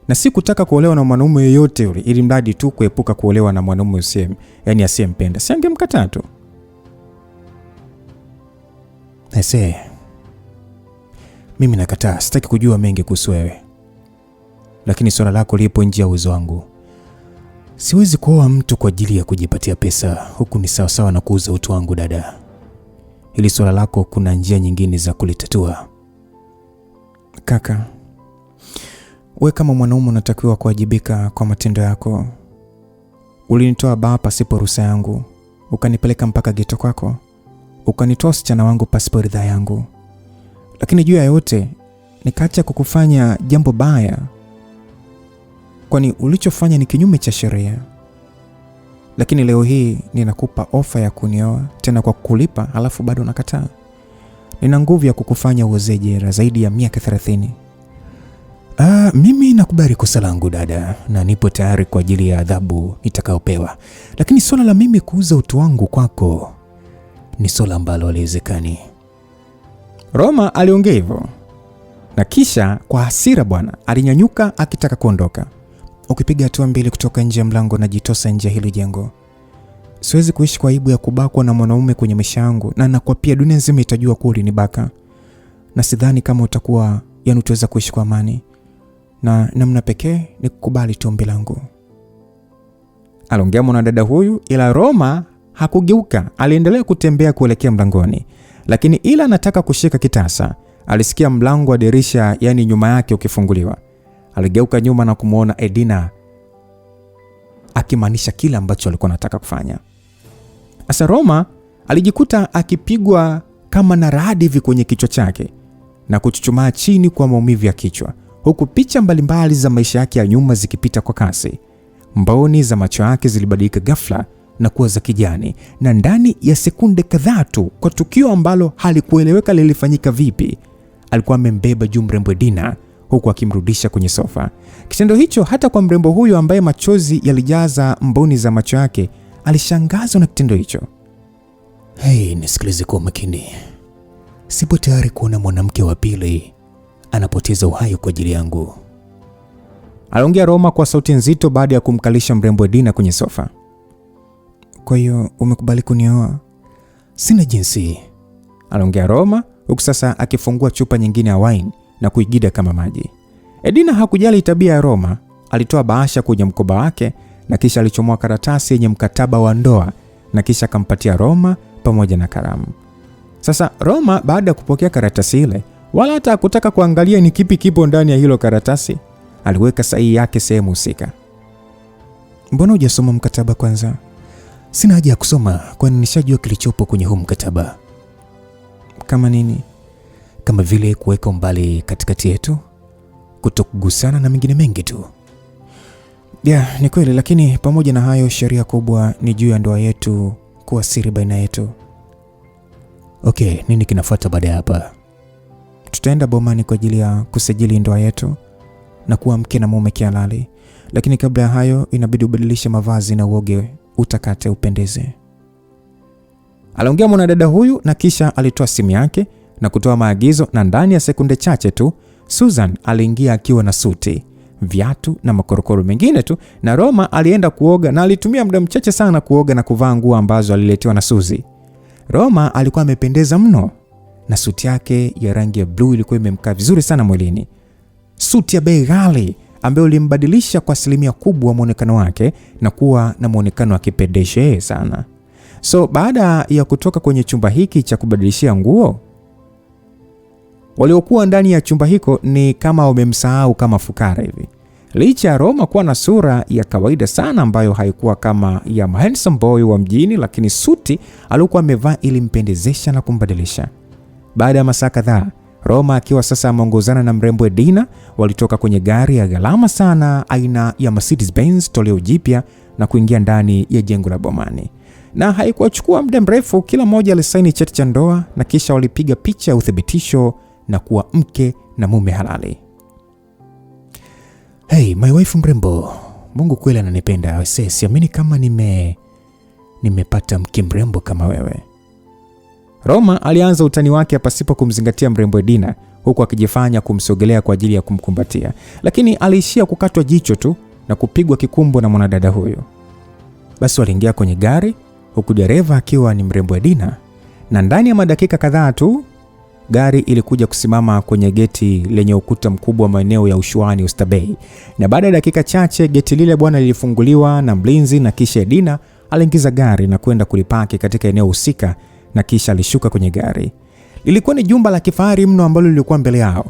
na si kutaka kuolewa na mwanaume yeyote yule, ili mradi tu kuepuka kuolewa na mwanaume asiyempenda. Si angemkataa tu. Ese, mimi nakataa, sitaki kujua mengi kuhusu wewe. Lakini swala lako lipo nje ya uwezo wangu. Siwezi kuoa mtu kwa ajili ya kujipatia pesa, huku ni sawa na kuuza utu wangu dada. Hili swala lako kuna njia nyingine za kulitatua. Kaka, wewe kama mwanaume unatakiwa kuwajibika kwa matendo yako. Ulinitoa baa pasipo ruhusa yangu, ukanipeleka mpaka geto kwako, ukanitoa msichana wangu pasipo ridhaa yangu. Lakini juu ya yote nikaacha kukufanya jambo baya, kwani ulichofanya ni kinyume cha sheria. Lakini leo hii ninakupa ofa ya kunioa, tena kwa kukulipa, halafu bado unakataa. Nina nguvu ya kukufanya uoze jela zaidi ya miaka 30. Mimi nakubali kosa langu dada, na nipo tayari kwa ajili ya adhabu nitakayopewa. Lakini swala la mimi kuuza utu wangu kwako ni swala ambalo haliwezekani. Roma aliongea hivyo. Na kisha kwa hasira bwana alinyanyuka akitaka kuondoka. Ukipiga hatua mbili kutoka nje ya mlango na jitosa nje ya hili jengo. Siwezi kuishi kwa aibu ya kubakwa na mwanaume kwenye maisha yangu, na nakwapia dunia nzima itajua kuwa ulinibaka. Na sidhani kama utakuwa utaweza kuishi kwa amani. Na namna pekee ni kukubali tu ombi langu. Aliongea mwanadada huyu, ila Roma hakugeuka. Aliendelea kutembea kuelekea mlangoni. Lakini ila anataka kushika kitasa, alisikia mlango wa dirisha nyuma yake ukifunguliwa. Aligeuka nyuma na kumuona Edina akimaanisha kile ambacho alikuwa anataka kufanya. Asa Roma alijikuta akipigwa kama na radi hivi kwenye kichwa chake na kuchuchumaa chini kwa maumivu ya kichwa, huku picha mbalimbali za maisha yake ya nyuma zikipita kwa kasi. Mboni za macho yake zilibadilika ghafla na kuwa za kijani, na ndani ya sekunde kadhaa tu, kwa tukio ambalo halikueleweka lilifanyika vipi, alikuwa amembeba juu mrembo Edina huku akimrudisha kwenye sofa. Kitendo hicho hata kwa mrembo huyo ambaye machozi yalijaza mboni za macho yake, alishangazwa na kitendo hicho. Nisikilize kwa makini. Sipo tayari kuona mwanamke wa pili anapoteza uhai kwa ajili yangu. Aliongea Roma kwa sauti nzito baada ya kumkalisha mrembo Edina kwenye sofa. Kwa hiyo umekubali kunioa? Sina jinsi. Aliongea Roma huku sasa akifungua chupa nyingine ya wine na kuigida kama maji. Edina hakujali tabia ya Roma. Alitoa bahasha kwenye mkoba wake na kisha alichomoa karatasi yenye mkataba wa ndoa na kisha akampatia Roma pamoja na kalamu. Sasa Roma baada ya kupokea karatasi ile, wala hata hakutaka kuangalia ni kipi kipo ndani ya hilo karatasi. Aliweka sahihi yake sehemu husika. Mbona hujasoma mkataba kwanza? Sina haja ya kusoma, kwani nishajua kilichopo kwenye huu mkataba. Kama nini? kama vile kuweka umbali katikati yetu, kutokugusana na mengine mengi tu. Ni kweli, lakini pamoja na hayo sheria kubwa ni juu ya ndoa yetu kuwa siri baina yetu. Okay, nini kinafuata baada ya hapa? Tutaenda bomani kwa ajili ya kusajili ndoa yetu na kuwa mke na mume kihalali. Lakini kabla ya hayo inabidi ubadilishe mavazi na uoge, utakate, upendeze. Aliongea mwanadada huyu na kisha alitoa simu yake na kutoa maagizo, na ndani ya sekunde chache tu Susan aliingia akiwa na suti, viatu na makorokoro mengine tu, na Roma alienda kuoga na alitumia muda mchache sana kuoga na kuvaa nguo ambazo aliletewa na Suzy. Roma alikuwa amependeza mno na suti yake ya rangi ya blue ilikuwa imemkaa vizuri sana mwilini. Suti ya bei ghali ambayo ilimbadilisha kwa asilimia kubwa muonekano wake na kuwa na muonekano wa kipendeshe sana. So baada ya kutoka kwenye chumba hiki cha kubadilishia nguo, waliokuwa ndani ya chumba hiko ni kama wamemsahau kama fukara hivi. Licha ya Roma kuwa na sura ya kawaida sana ambayo haikuwa kama ya handsome boy wa mjini, lakini suti alikuwa amevaa ilimpendezesha na kumbadilisha. Baada ya masaa kadhaa, Roma akiwa sasa ameongozana na mrembo Edina, walitoka kwenye gari ya gharama sana aina ya Mercedes Benz toleo jipya na kuingia ndani ya jengo la bomani. Na haikuchukua muda mrefu, kila mmoja alisaini cheti cha ndoa na kisha walipiga picha ya uthibitisho na kuwa mke na mume halali. Hey, my wife mrembo. Mungu kweli ananipenda. Siamini kama nimepata mke mrembo kama wewe. Roma alianza utani wake pasipo kumzingatia mrembo Edina, huku akijifanya kumsogelea kwa ajili ya kumkumbatia, lakini aliishia kukatwa jicho tu na kupigwa kikumbo na mwanadada huyo. Basi waliingia kwenye gari huku dereva akiwa ni mrembo Edina, na ndani ya madakika kadhaa tu gari ilikuja kusimama kwenye geti lenye ukuta mkubwa wa maeneo ya Ushuani Oysterbay. Na baada ya dakika chache geti lile bwana lilifunguliwa na mlinzi, na kisha Edina aliingiza gari na kwenda kulipaki katika eneo husika, na kisha alishuka kwenye gari. Lilikuwa ni jumba la kifahari mno ambalo lilikuwa mbele yao.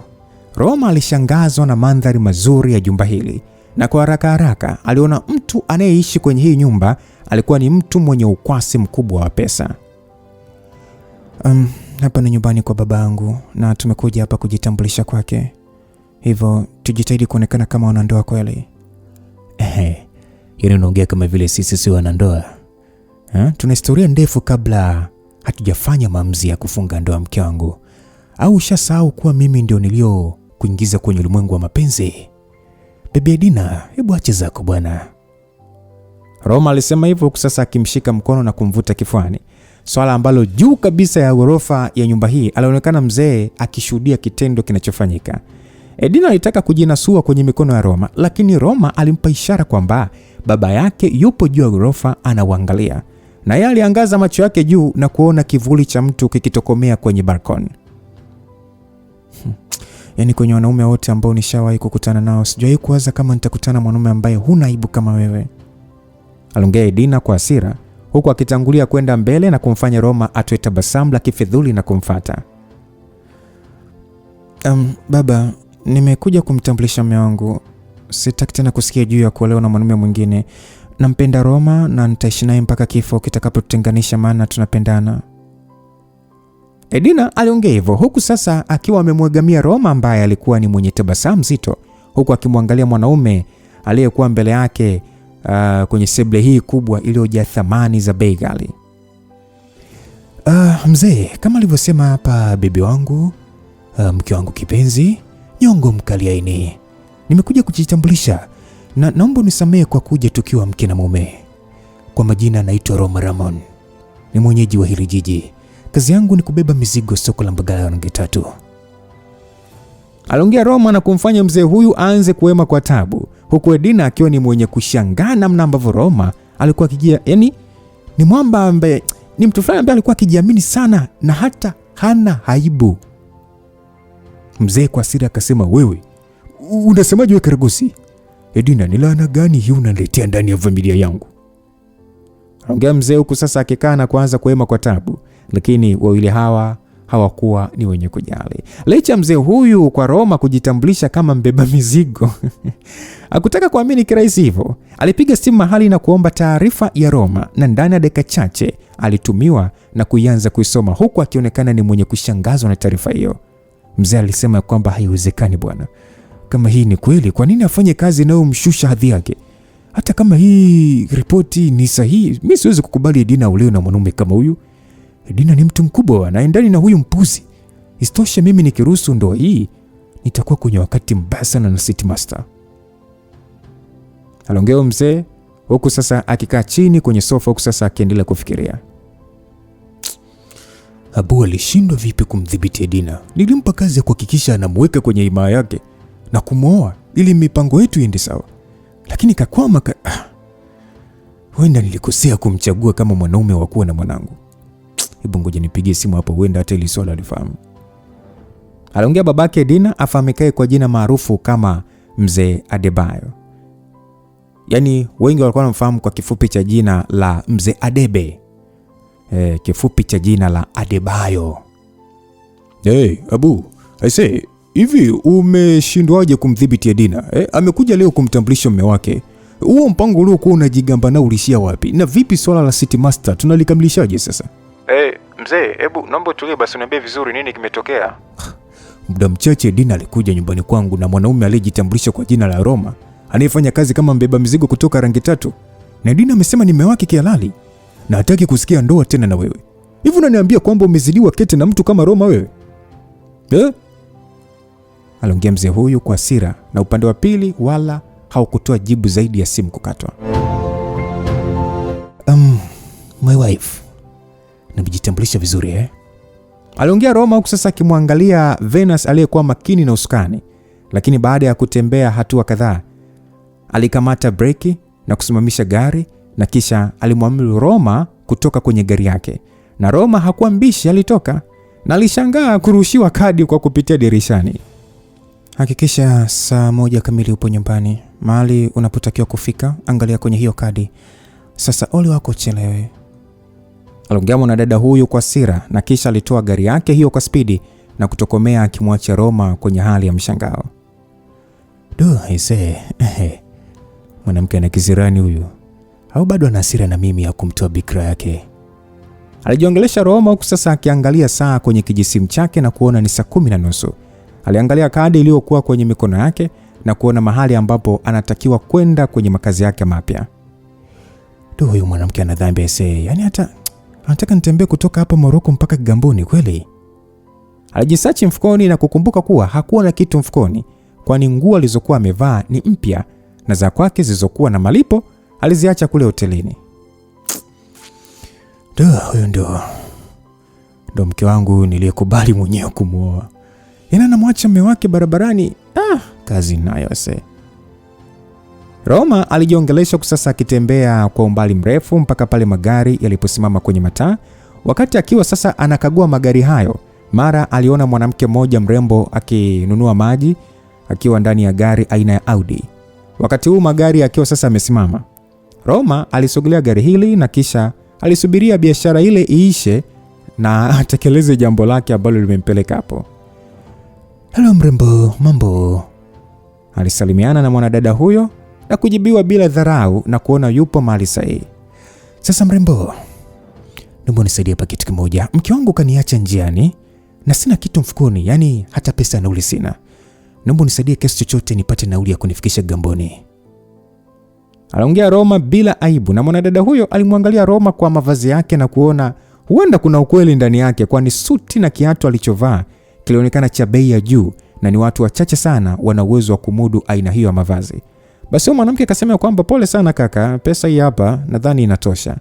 Roma alishangazwa na mandhari mazuri ya jumba hili, na kwa haraka aliona mtu anayeishi kwenye hii nyumba alikuwa ni mtu mwenye ukwasi mkubwa wa pesa. Hapa ni nyumbani kwa babangu na tumekuja hapa kujitambulisha kwake. Hivyo tujitahidi kuonekana kama wanandoa kweli. Yeye anaongea kama vile sisi si wanandoa. Tuna historia ndefu kabla hatujafanya maamuzi ya kufunga ndoa, mke wangu. Au ushasahau kuwa mimi ndio nilio kuingiza kwenye ulimwengu wa mapenzi? Bibi Edina, hebu acha zako bwana. Roma alisema hivyo huku sasa akimshika mkono na kumvuta kifuani. Swala ambalo juu kabisa ya ghorofa ya nyumba hii alionekana mzee akishuhudia kitendo kinachofanyika. Edina alitaka kujinasua kwenye mikono ya Roma, lakini Roma alimpa ishara kwamba baba yake yupo juu ya ghorofa anawaangalia. Na yeye aliangaza macho yake juu na kuona kivuli cha mtu kikitokomea kwenye balkoni. Yaani kwenye wanaume wote ambao nishawahi kukutana nao, sijawahi kuwaza kama nitakutana mwanaume ambaye huna aibu kama wewe. Aliongea Edina kwa hasira, huku akitangulia kwenda mbele na kumfanya Roma atoe tabasamu la kifedhuli na kumfuata. Baba, nimekuja kumtambulisha mume wangu. Sitaki tena kusikia juu ya kuolewa na mwanamume mwingine. Nampenda Roma na nitaishi naye mpaka kifo kitakapotutenganisha, maana tunapendana. Edina aliongea hivyo huku sasa akiwa amemwegamia Roma ambaye alikuwa ni mwenye tabasamu zito, huku akimwangalia mwanaume aliyekuwa mbele yake kwenye sebule hii kubwa iliyojaa thamani za bei ghali. Mzee, kama alivyosema hapa bibi wangu, mke wangu kipenzi, nyongo mkaliaini. Nimekuja kujitambulisha na naomba unisamehe kwa kuja tukiwa mke na mume. Kwa majina naitwa Roma Ramon. Ni mwenyeji wa hili jiji. Kazi yangu ni kubeba mizigo soko la Mbagala rangi 3. Aliongea Roma na kumfanya mzee huyu aanze kuhema kwa tabu, huku Edina akiwa ni mwenye kushangaa namna ambavyo Roma alikuwa akijia, yani ni mwamba ambaye ni mtu fulani ambaye alikuwa akijiamini sana na hata hana aibu. Mzee kwa hasira akasema, wewe unasemaje wewe karagosi? Edina, ni laana gani hii unaletea ndani ya familia yangu? Aliongea mzee huku sasa akikaa na kuanza kuhema kwa tabu, lakini wawili hawa hawakuwa ni wenye kujali. Licha mzee huyu kwa Roma kujitambulisha kama mbeba mizigo hakutaka kuamini kirahisi hivyo. Alipiga simu mahali na kuomba taarifa ya Roma, na ndani ya dakika chache alitumiwa na kuianza kuisoma, huku akionekana ni mwenye kushangazwa na taarifa hiyo. Mzee alisema kwamba haiwezekani bwana. Kama hii ni kweli, kwa nini afanye kazi inayomshusha hadhi yake? Hata kama hii ripoti ni sahihi, mimi siwezi kukubali Dina aolewe na mwanaume kama huyu. Dina ni mtu mkubwa na endani na huyu mpuzi. Isitoshe mimi nikiruhusu ndoa hii, nitakuwa kwenye wakati mbaya sana na City Master. Aliongea mzee huku sasa akikaa chini kwenye sofa, huku sasa akiendelea kufikiria. Abu alishindwa vipi kumdhibiti Dina? Nilimpa kazi ya kuhakikisha anamweka kwenye himaya yake na kumwoa ili mipango yetu iende sawa. Lakini kakwama huenda nilikosea kumchagua kama mwanaume wa kuwa na mwanangu. Hebu ngoja nipigie simu hapo, huenda hata ili swala alifahamu. Aliongea babake Dina, afahamikae kwa jina maarufu kama Mzee Adebayo. Yaani wengi walikuwa wanamfahamu kwa kifupi cha jina la Mzee Adebe. Kifupi cha jina la Adebayo. Abu, I say, hivi umeshindwaje kumdhibiti Dina? Amekuja leo kumtambulisha mume wake. Huo mpango uliokuwa unajigamba nao ulishia wapi? Na vipi swala la City Master tunalikamilishaje sasa?
Mzee, hebu naomba tulie basi, uniambie vizuri nini kimetokea.
Muda mchache Dina alikuja nyumbani kwangu na mwanaume aliyejitambulisha kwa jina la Roma, anayefanya kazi kama mbeba mizigo kutoka Rangi Tatu. Na Dina amesema ni mume wake kihalali na hataki kusikia ndoa tena na wewe. Hivi unaniambia kwamba umezidiwa kete na mtu kama Roma wewe? Aliongea mzee huyu kwa hasira, na upande wa pili wala haukutoa jibu zaidi ya simu kukatwa. My wife. Najitambulisha vizuri Aliongea Roma huku sasa akimwangalia Venus aliyekuwa makini na usukani, lakini baada ya kutembea hatua kadhaa alikamata breki na kusimamisha gari, na kisha alimwamuru Roma kutoka kwenye gari yake. Na Roma hakuwa mbishi, alitoka na alishangaa kurushiwa kadi kwa kupitia dirishani. Hakikisha saa 1 kamili upo nyumbani. Mahali unapotakiwa kufika, angalia kwenye hiyo kadi. Sasa ole wako chelewe. Aliongea mwanadada huyu kwa hasira, na kisha alitoa gari yake hiyo kwa spidi na kutokomea akimwacha Roma kwenye hali ya mshangao. Mwanamke ana kisirani huyu. Au bado ana hasira na mimi ya kumtoa bikira yake? Alijiongelesha Roma huku sasa akiangalia saa kwenye kijisimu chake na kuona ni saa 10:30. Aliangalia kadi iliyokuwa kwenye mikono yake na kuona mahali ambapo anatakiwa kwenda kwenye makazi yake mapya. Huyu mwanamke ana dhambi yaani hata anataka nitembee kutoka hapa Morocco mpaka Kigamboni kweli? Alijisachi mfukoni na kukumbuka kuwa hakuwa na kitu mfukoni, kwani nguo alizokuwa amevaa ni mpya na za kwake zilizokuwa na malipo aliziacha kule hotelini. Huyo ndo mke wangu niliyekubali mwenyewe kumuoa. Yana anamwacha mume wake barabarani. Kazi nayo Roma alijiongelesha kusasa akitembea kwa umbali mrefu mpaka pale magari yaliposimama kwenye mataa. Wakati akiwa sasa anakagua magari hayo, mara aliona mwanamke mmoja mrembo akinunua maji akiwa ndani ya gari aina ya Audi. Wakati huu magari akiwa sasa amesimama, Roma alisogelea gari hili na kisha alisubiria biashara ile iishe na atekeleze jambo lake ambalo limempeleka hapo. Hello mrembo, mambo? Alisalimiana na mwanadada huyo na kujibiwa bila dharau na kuona yupo mahali sahihi. Sasa mrembo, naomba nisaidie hapa kitu kimoja. Mke wangu kaniacha njiani na sina kitu mfukoni, yani hata pesa ya nauli sina. Naomba nisaidie kiasi chochote nipate nauli ya kunifikisha Kigamboni. Aliongea Roma bila aibu, na mwanadada huyo alimwangalia Roma kwa mavazi yake na kuona huenda kuna ukweli ndani yake, kwani suti na kiatu alichovaa kilionekana cha bei ya juu na ni watu wachache sana wana uwezo wa kumudu aina hiyo ya mavazi. Basi huyo mwanamke akasema kwamba pole sana kaka, pesa hii hapa nadhani inatosha.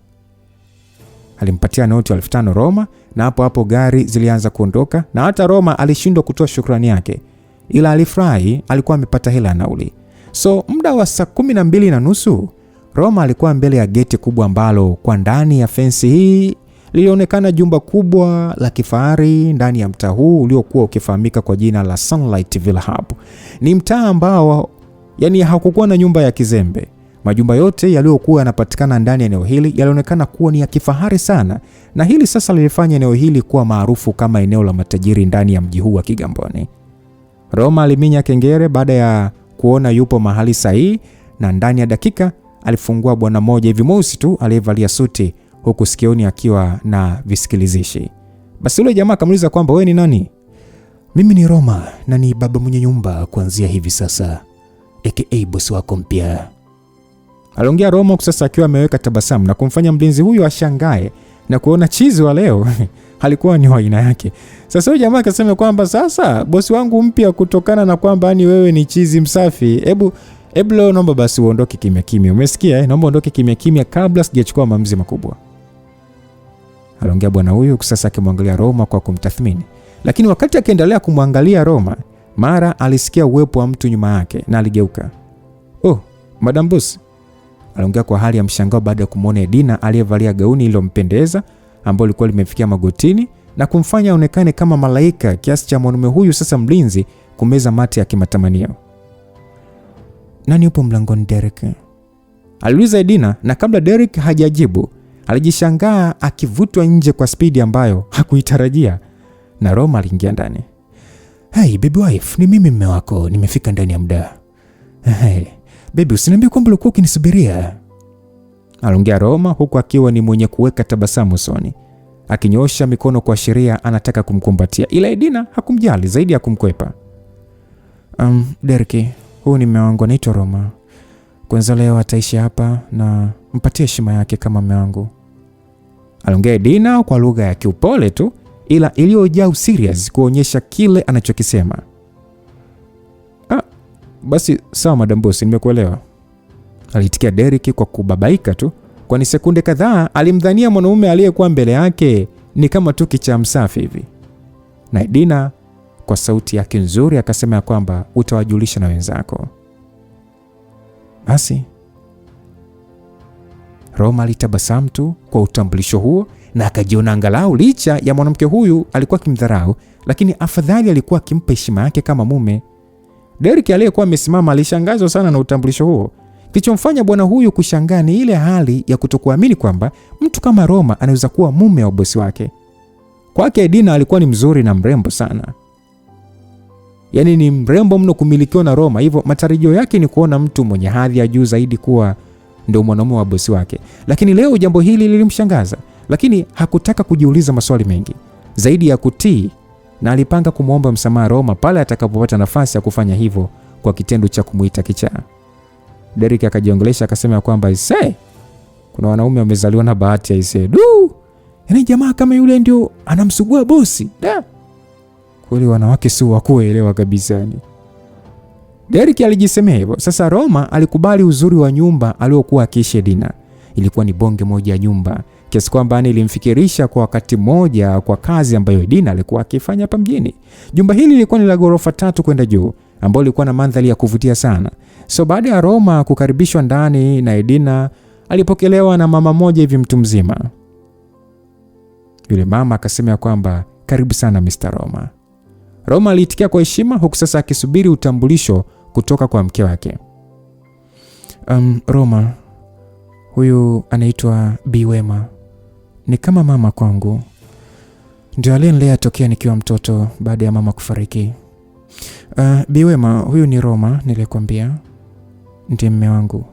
Alimpatia noti 5,000 Roma, na hapo gari zilianza kuondoka, na hata Roma alishindwa kutoa shukrani yake, ila alifurahi alikuwa amepata hela nauli. So muda wa saa 12:30 Roma alikuwa mbele ya geti kubwa ambalo kwa ndani ya fensi hii lilionekana jumba kubwa la kifahari ndani ya mtaa huu uliokuwa ukifahamika kwa jina la Sunlight Villa Hub. Ni mtaa ambao yani hakukuwa na nyumba ya kizembe. Majumba yote yaliyokuwa yanapatikana ndani ya eneo hili yalionekana kuwa ni ya kifahari sana, na hili sasa lilifanya eneo hili kuwa maarufu kama eneo la matajiri ndani ya mji huu wa Kigamboni. Roma aliminya kengere baada ya kuona yupo mahali sahihi, na ndani ya dakika alifungua bwana mmoja hivi mweusi tu aliyevalia suti, huku sikioni akiwa na visikilizishi. Basi yule jamaa akamuuliza kwamba wewe ni nani? Mimi ni Roma na ni baba mwenye nyumba kuanzia hivi sasa, aka bosi wako mpya. Aliongea Roma sasa akiwa ameweka tabasamu na kumfanya mlinzi huyo ashangae na kuona chizi wa leo alikuwa ni wa aina yake. Sasa huyo jamaa akasema kwamba sasa bosi wangu mpya, kutokana na kwamba ni wewe ni chizi msafi, hebu leo naomba basi uondoke kimya kimya. Umesikia? Naomba uondoke kimya kimya kabla sijachukua maamuzi makubwa. Aliongea bwana huyu sasa akimwangalia Roma kwa kumtathmini. Lakini wakati akiendelea kumwangalia Roma, mara alisikia uwepo wa mtu nyuma yake na aligeuka. "Oh, Madam Boss." Aliongea kwa hali ya mshangao baada ya kumuona Edina aliyevalia gauni lilompendeza ambalo lilikuwa limefikia magotini na kumfanya aonekane kama malaika, kiasi cha mwanaume huyu sasa mlinzi kumeza mate ya kimatamanio. "Nani yupo mlangoni, Derek?" aliuliza Edina, na kabla Derek hajajibu, alijishangaa akivutwa nje kwa spidi ambayo hakuitarajia, na Roma aliingia ndani. "Hey baby wife, ni mimi mume wako, nimefika ndani ya muda." "Hey baby, usiniambie kwamba ulikuwa ukinisubiria." aliongea Roma huku akiwa ni mwenye kuweka tabasamu usoni, akinyoosha mikono kuashiria anataka kumkumbatia, ila Edina hakumjali zaidi ya kumkwepa. "Derek, huyu ni mume wangu, anaitwa Roma. Kwanza leo ataishi hapa na mpatie heshima yake kama mume wangu." aliongea Edina kwa lugha ya kiupole tu, ila iliyojaa serious kuonyesha kile anachokisema. "Basi sawa Madam Boss, nimekuelewa." alitikia Derek kwa kubabaika tu, kwani sekunde kadhaa alimdhania mwanaume aliyekuwa mbele yake ni kama tu kichaa msafi hivi. Na Edina kwa sauti yake nzuri akasema kwamba utawajulisha na wenzako. Basi Roma alitabasamu tu kwa utambulisho huo na akajiona angalau licha ya mwanamke huyu alikuwa kimdharau, lakini afadhali alikuwa akimpa heshima yake kama mume. Derek aliyekuwa amesimama alishangazwa sana na utambulisho huo. Kilichomfanya bwana huyu kushangaa ni ile hali ya kutokuamini kwamba mtu kama Roma anaweza kuwa mume wa bosi wake. Kwake Edina alikuwa ni mzuri na mrembo sana. Yaani ni mrembo mno kumilikiwa na Roma, hivyo matarajio yake ni kuona mtu mwenye hadhi ya juu zaidi kuwa ndio mwanaume wa bosi wake. Lakini leo jambo hili lilimshangaza, lakini hakutaka kujiuliza maswali mengi zaidi ya kutii, na alipanga kumwomba msamaha Roma pale atakapopata nafasi ya kufanya hivyo kwa kitendo cha kumuita kichaa. Derek akajiongelesha akasema kwamba kuna wanaume wamezaliwa na bahati ya yaani jamaa kama yule ndio anamsugua bosi. Kweli wanawake si wa kuelewa kabisa yani. Derek alijisemea hivyo. Sasa Roma alikubali uzuri wa nyumba aliyokuwa akiishi Edina. Ilikuwa ni bonge moja ya nyumba, kiasi kwamba ilimfikirisha kwa wakati mmoja kwa kazi ambayo Edina alikuwa akifanya hapa mjini. Jumba hili lilikuwa ni la ghorofa 3 kwenda juu, ambalo lilikuwa na mandhari ya kuvutia sana. So baada ya Roma kukaribishwa ndani na Edina, alipokelewa na mama moja hivi mtu mzima. Yule mama akasema kwamba karibu sana Mr. Roma. Roma aliitikia kwa heshima huku sasa akisubiri utambulisho kutoka kwa mke wake. Roma, huyu anaitwa Biwema. Ni kama mama kwangu. Ndio alinilea tokea nikiwa mtoto baada ya mama kufariki. Biwema, huyu ni Roma nilikwambia. Ndiye mume wangu.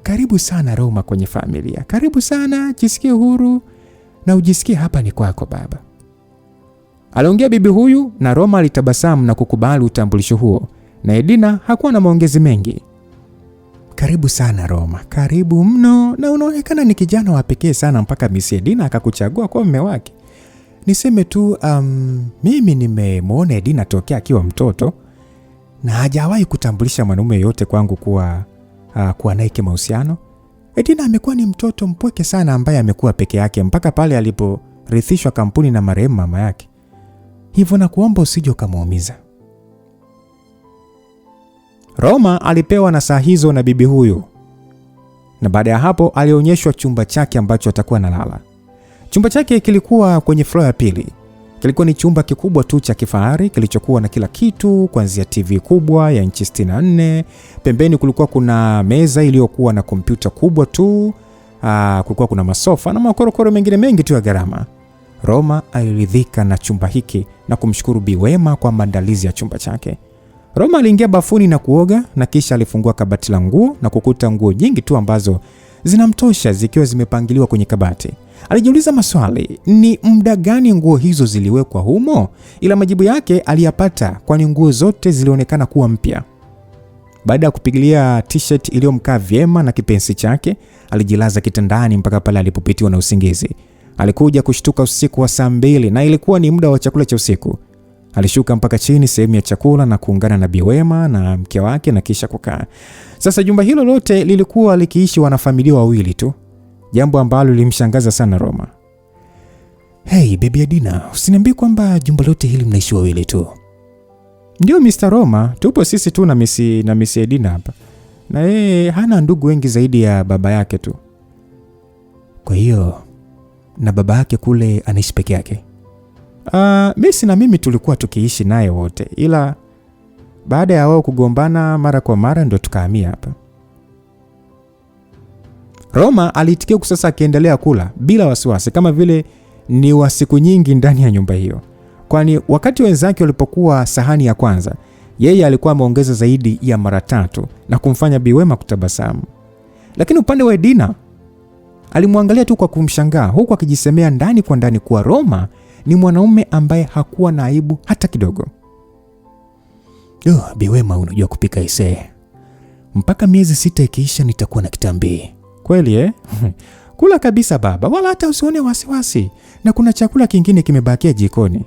Karibu sana Roma kwenye familia. Karibu sana, jisikie huru na ujisikie hapa ni kwako baba. Aliongea bibi huyu, na Roma alitabasamu na kukubali utambulisho huo, na Edina hakuwa na maongezi mengi. Karibu sana Roma, karibu mno, na unaonekana ni kijana wa pekee sana mpaka Miss Edina akakuchagua kwa mume wake. Niseme tu mimi nimemwona Edina tokea akiwa mtoto na hajawahi kutambulisha mwanaume yote kwangu kuwa naye kimahusiano. Edina amekuwa ni mtoto mpweke sana ambaye amekuwa peke yake mpaka pale aliporithishwa kampuni na marehemu mama yake. Hivyo na kuomba usije kumuumiza. Roma alipewa na saa hizo na bibi huyu, na baada ya hapo alionyeshwa chumba chake ambacho atakuwa analala. Chumba chake kilikuwa kwenye floor ya pili. Kilikuwa ni chumba kikubwa tu cha kifahari kilichokuwa na kila kitu, kuanzia TV kubwa ya inchi 64. Pembeni kulikuwa kuna meza iliyokuwa na kompyuta kubwa tu. Kulikuwa kuna masofa na makorokoro mengine mengi tu ya gharama. Roma aliridhika na chumba hiki na kumshukuru Biwema kwa maandalizi ya chumba chake. Roma aliingia bafuni na kuoga, na kisha alifungua kabati la nguo na kukuta nguo nyingi tu ambazo zinamtosha zikiwa zimepangiliwa kwenye kabati. Alijiuliza maswali, ni muda gani nguo hizo ziliwekwa humo? Ila majibu yake aliyapata, kwani nguo zote zilionekana kuwa mpya. Baada ya kupigilia t-shirt iliyomkaa vyema na kipensi chake, alijilaza kitandani mpaka pale alipopitiwa na usingizi. Alikuja kushtuka usiku wa saa 2 na ilikuwa ni muda wa chakula cha usiku. Alishuka mpaka chini sehemu ya chakula na kuungana na Bi Wema na mke wake na kisha kukaa. Sasa jumba hilo lote lilikuwa likiishi wanafamilia wawili tu, jambo ambalo lilimshangaza sana Roma. Hey, Bibi Edina, usiniambie kwamba jumba lote hili mnaishi wawili tu. Ndio Mr. Roma, tupo sisi tu na Miss Edina hapa. Na yeye hana ndugu wengi zaidi ya baba yake tu. Kwa hiyo na baba yake kule anaishi peke yake? Miss na mimi tulikuwa tukiishi naye wote, ila baada ya wao kugombana mara kwa mara ndio tukahamia hapa. Roma aliitikia huku sasa akiendelea kula bila wasiwasi, kama vile ni wa siku nyingi ndani ya nyumba hiyo. Kwani wakati wenzake walipokuwa sahani ya kwanza, yeye alikuwa ameongeza zaidi ya mara 3 na kumfanya Bi Wema kutabasamu. Lakini upande wa Edina alimwangalia tu kwa kumshangaa, huku akijisemea ndani kwa ndani kuwa Roma ni mwanaume ambaye hakuwa na aibu hata kidogo. Bi Wema, unajua kupika isee. Mpaka miezi 6 ikiisha nitakuwa na kitambi. Kweli Kula kabisa baba, wala hata usione wasiwasi. Na kuna chakula kingine kimebakia jikoni.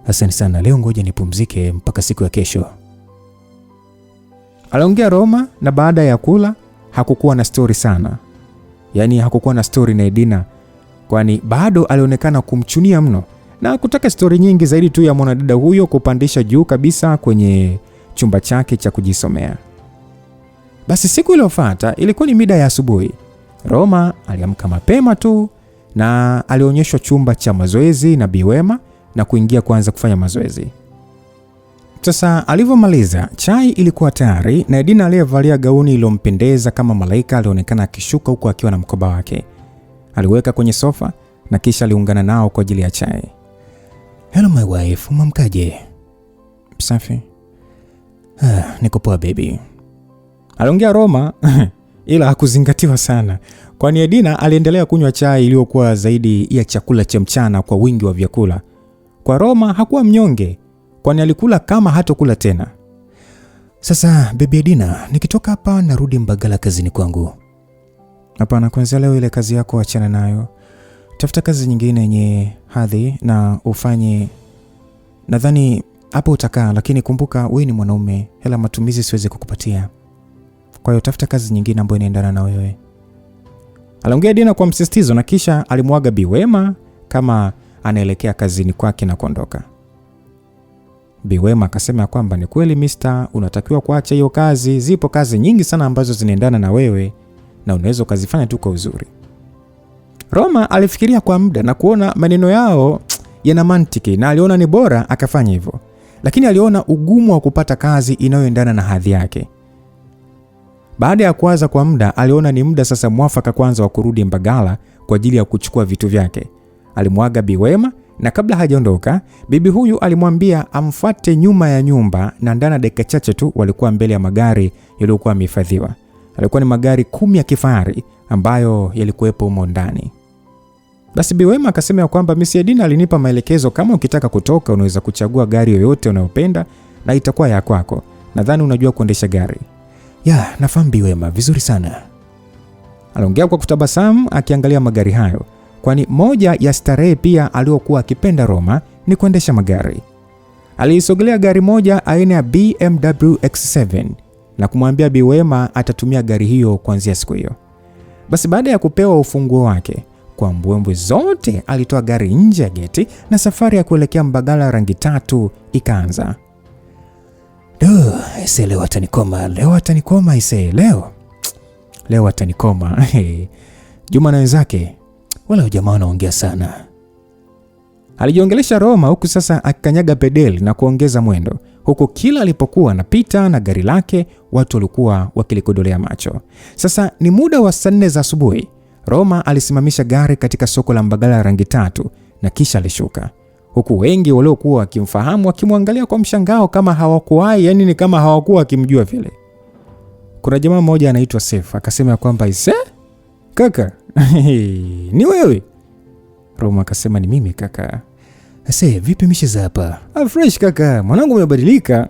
Asante sana, leo ngoja nipumzike mpaka siku ya kesho. Aliongea Roma, na baada ya kula hakukuwa na story sana. Yaani hakukuwa na story na Edina, kwani bado alionekana kumchunia mno na kutaka story nyingi zaidi tu ya mwanadada huyo kupandisha juu kabisa kwenye chumba chake cha kujisomea. Basi siku iliyofuata ilikuwa ni mida ya asubuhi. Roma aliamka mapema tu na alionyeshwa chumba cha mazoezi na Bi Wema na kuingia kuanza kufanya mazoezi. Sasa alivyomaliza, chai ilikuwa tayari na Edina aliyevalia gauni iliyompendeza kama malaika alionekana akishuka huku akiwa na mkoba wake. Aliweka kwenye sofa na kisha aliungana nao kwa ajili ya chai. Hello my wife, umamkaje? Safi. Niko poa baby. Aliongea Roma ila hakuzingatiwa sana, kwani Edina aliendelea kunywa chai iliyokuwa zaidi ya chakula cha mchana kwa wingi wa vyakula. Kwa Roma hakuwa mnyonge, kwani alikula kama hatokula tena. Sasa baby Edina, nikitoka hapa narudi Mbagala kazini kwangu. Hapana, kwanza leo ile kazi yako achana nayo. Tafuta kazi nyingine yenye hadhi na ufanye. Nadhani hapo utakaa, lakini kumbuka wewe ni mwanaume, hela matumizi siwezi kukupatia. Kwa hiyo tafuta kazi nyingine ambayo inaendana na wewe. Aliongea Edina kwa msisitizo na kisha alimwaga Bi Wema kama anaelekea kazini kwake na kuondoka. Bi Wema akasema kwamba ni kweli mister, unatakiwa kuacha hiyo kazi. Zipo kazi nyingi sana ambazo zinaendana na wewe na unaweza ukazifanya tu kwa uzuri. Roma alifikiria kwa muda na kuona maneno yao yana mantiki na aliona ni bora akafanya hivyo. Lakini aliona ugumu wa kupata kazi inayoendana na hadhi yake. Baada ya kuwaza kwa muda, aliona ni muda sasa mwafaka kwanza wa kurudi Mbagala kwa ajili ya kuchukua vitu vyake. Alimwaga Bi Wema na kabla hajaondoka, bibi huyu alimwambia amfuate nyuma ya nyumba na ndani dakika chache tu walikuwa mbele ya magari yaliyokuwa yamehifadhiwa. Alikuwa ni magari 10 ya kifahari ambayo yalikuwepo humo ndani. Basi Bi Wema akasema kwamba Miss Edina alinipa maelekezo, kama ukitaka kutoka unaweza kuchagua gari yoyote unayopenda na itakuwa ya kwako. Nadhani unajua kuendesha gari. Ya, nafahamu Bi Wema, vizuri sana. Aliongea kwa kutabasamu akiangalia magari hayo, kwani moja ya starehe pia aliyokuwa akipenda Roma ni kuendesha magari. Aliisogelea gari moja aina ya BMW X7 na kumwambia Bi Wema atatumia gari hiyo kuanzia siku hiyo. Basi baada ya kupewa ufunguo wake, kwa mbwembwe zote alitoa gari nje ya geti na safari ya kuelekea Mbagala rangi 3 ikaanza. Leo atanikoma ise. Leo atanikoma. Juma na wenzake wala jamaa wanaongea sana. Alijiongelesha Roma huku sasa akikanyaga pedeli na kuongeza mwendo, huku kila alipokuwa anapita na gari lake watu walikuwa wakilikodolea macho. Sasa ni muda wa saa 4 za asubuhi. Roma alisimamisha gari katika soko la Mbagala rangi 3 na kisha alishuka, huku wengi waliokuwa wakimfahamu wakimwangalia kwa mshangao kama hawakuwahi, yani ni kama hawakuwa wakimjua vile. Kuna jamaa mmoja anaitwa Seif akasema kwamba ise kaka ni wewe. Roma akasema ni mimi kaka. Ase, vipi mishe za hapa? Fresh kaka, mwanangu umebadilika.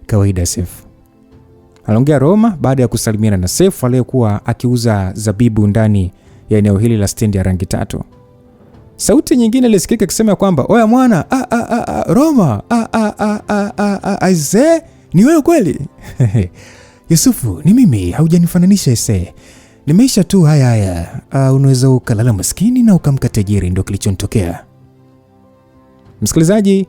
Kawaida Sefu, aliongea Roma baada ya kusalimiana na Sefu aliyekuwa akiuza zabibu ndani ya eneo hili la stendi ya rangi tatu. Sauti nyingine ilisikika ikisema kwamba oya mwana, Roma, aise, ni wewe kweli? Yusufu, ni mimi, haujanifananisha ese. Nimeisha tu haya. Unaweza ukalala maskini na ukamka tajiri, ndio kilichonitokea. Msikilizaji,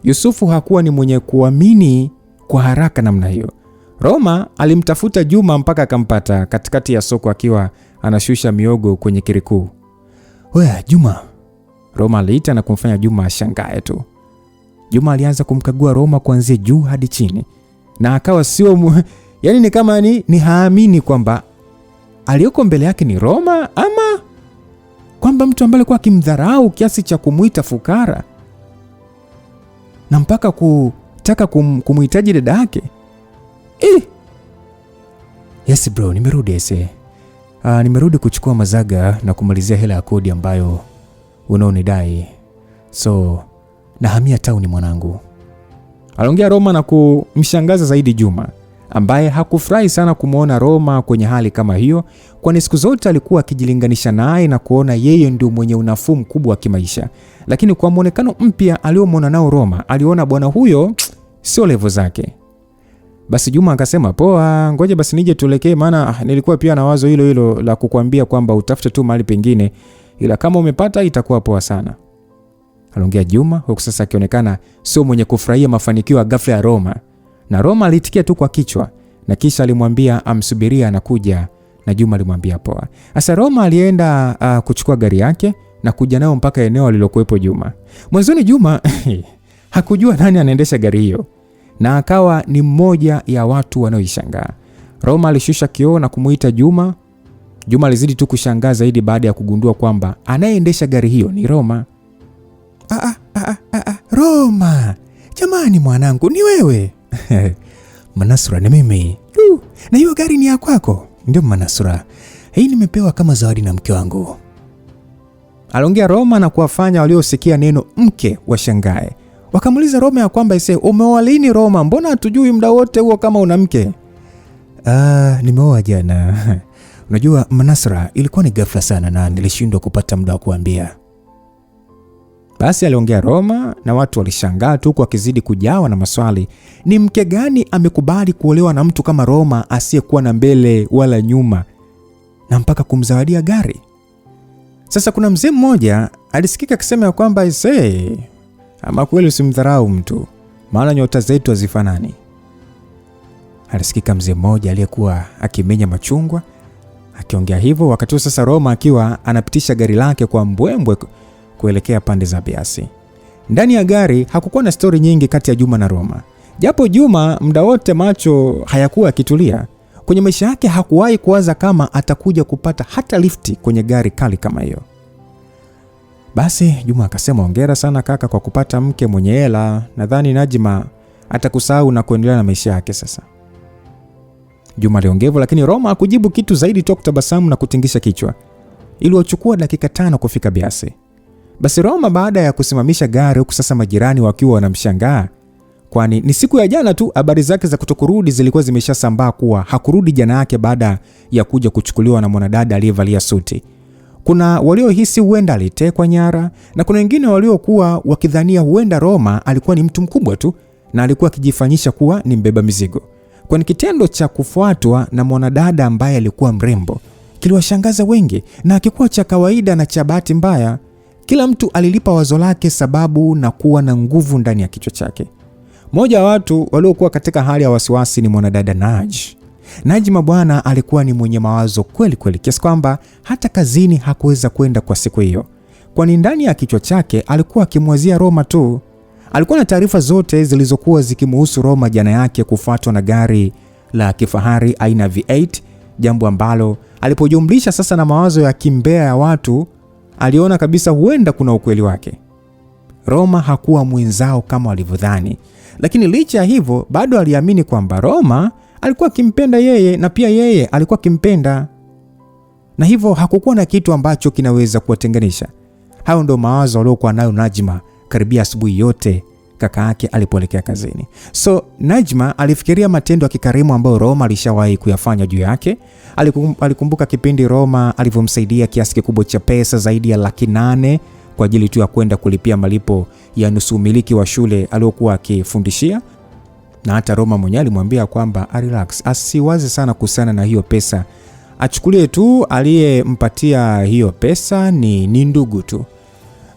Yusufu hakuwa ni mwenye kuamini kwa haraka namna hiyo. Roma alimtafuta Juma mpaka akampata katikati ya soko akiwa anashusha miogo kwenye kirikuu. Oya Juma, Roma aliita na kumfanya Juma ashangae tu. Juma alianza kumkagua Roma kuanzia juu hadi chini na akawa yani ni kama ni haamini kwamba aliyoko mbele yake ni Roma ama kwamba mtu ambaye alikuwa akimdharau kiasi cha kumuita fukara na mpaka kutaka kumuhitaji dada yake. Yes bro, nimerudi ese. Nimerudi kuchukua mazaga na kumalizia hela ya kodi ambayo unaonidai. So, nahamia tauni mwanangu. Aliongea Roma na kumshangaza zaidi Juma, ambaye hakufurahi sana kumuona Roma kwenye hali kama hiyo, kwani siku zote alikuwa akijilinganisha naye na kuona yeye ndio mwenye unafuu mkubwa wa kimaisha. Lakini kwa muonekano mpya aliomwona nao Roma, aliona bwana huyo sio level zake. Basi Juma akasema, poa, ngoja basi nije tuelekee, maana nilikuwa pia na wazo hilo la kukuambia kwamba utafute tu mahali pengine, ila kama umepata itakuwa poa sana. Aliongea Juma huku sasa akionekana sio mwenye kufurahia mafanikio ya ghafla ya Roma. Na Roma alitikia tu kwa kichwa na kisha alimwambia amsubiria anakuja, na Juma alimwambia poa. Sasa Roma alienda kuchukua gari yake na kuja nayo mpaka eneo alilokuepo Juma. Mwanzoni Juma hakujua nani anaendesha gari hiyo na akawa ni mmoja ya watu wanaoishangaa. Roma alishusha kioo na kumuita Juma. Juma alizidi tu kushangaa zaidi baada ya kugundua kwamba anayeendesha gari hiyo ni Roma. Roma, jamani mwanangu, ni wewe? Manasura, ni mimi. Na hiyo gari ni ya kwako? Ndio Manasura, hii nimepewa kama zawadi na mke wangu. Aliongea Roma na kuwafanya waliosikia neno mke washangae. Wakamuuliza Roma ya kwamba umeoa lini Roma? Mbona hatujui muda wote huo kama una mke? Nimeoa jana. Unajua Manasura, ilikuwa ni ghafla sana na nilishindwa kupata muda wa kuambia. Basi aliongea Roma na watu walishangaa tu wakizidi kujawa na maswali. Ni mke gani amekubali kuolewa na mtu kama Roma asiyekuwa na mbele wala nyuma na mpaka kumzawadia gari? Sasa kuna mzee mmoja alisikika akisema ya kwamba ama kweli usimdharau mtu, maana nyota zetu hazifanani. Alisikika mzee mmoja aliyekuwa akimenya machungwa akiongea hivyo wakati sasa Roma akiwa anapitisha gari lake kwa mbwembwe kuelekea pande za Biasi. Ndani ya gari hakukuwa na stori nyingi kati ya Juma na Roma. Japo Juma muda wote macho hayakuwa akitulia. Kwenye maisha yake hakuwahi kuwaza kama atakuja kupata hata lifti kwenye gari kali kama hiyo. Basi Juma akasema, hongera sana kaka kwa kupata mke mwenye hela. Nadhani Najma atakusahau na kuendelea na maisha yake sasa. Juma aliongevu, lakini Roma hakujibu kitu zaidi tu kutabasamu na kutingisha kichwa. Iliwachukua dakika 5 kufika Biasi. Basi Roma baada ya kusimamisha gari huku sasa majirani wakiwa wanamshangaa, kwani ni siku ya jana tu habari zake za kutokurudi zilikuwa zimeshasambaa kuwa hakurudi jana yake baada ya kuja kuchukuliwa na mwanadada aliyevalia suti. Kuna waliohisi huenda alitekwa nyara na kuna wengine waliokuwa wakidhania huenda Roma alikuwa ni mtu mkubwa tu na alikuwa akijifanyisha kuwa ni mbeba mizigo. Kwani kitendo cha kufuatwa na mwanadada ambaye alikuwa mrembo kiliwashangaza wengi na hakikuwa cha kawaida na cha bahati mbaya. Kila mtu alilipa wazo lake sababu na kuwa na nguvu ndani ya kichwa chake. Mmoja wa watu waliokuwa katika hali ya wasiwasi ni mwanadada Najma bwana alikuwa ni mwenye mawazo kweli kweli kiasi kwamba hata kazini hakuweza kwenda kwa siku hiyo. Kwani ndani ya kichwa chake alikuwa akimwazia Roma tu. Alikuwa na taarifa zote zilizokuwa zikimhusu Roma jana yake kufuatwa na gari la kifahari aina V8, jambo ambalo alipojumlisha sasa na mawazo ya kimbea ya watu aliona kabisa huenda kuna ukweli wake. Roma hakuwa mwenzao kama walivyodhani, lakini licha ya hivyo bado aliamini kwamba Roma alikuwa akimpenda yeye na pia yeye alikuwa akimpenda. Na hivyo hakukuwa na kitu ambacho kinaweza kuwatenganisha. Hayo ndio mawazo aliyokuwa nayo Najma karibia asubuhi yote kaka yake alipoelekea kazini. So Najma alifikiria matendo ya kikarimu ambayo Roma alishawahi kuyafanya juu yake. Alikumbuka kipindi Roma alivyomsaidia kiasi kikubwa cha pesa zaidi ya 800,000 kwa ajili tu ya kwenda kulipia malipo ya nusu umiliki wa shule aliyokuwa akifundishia. Na hata Roma mwenyewe alimwambia kwamba relax, asiwaze sana kuhusiana na hiyo pesa. Achukulie tu aliyempatia hiyo pesa ni ndugu tu.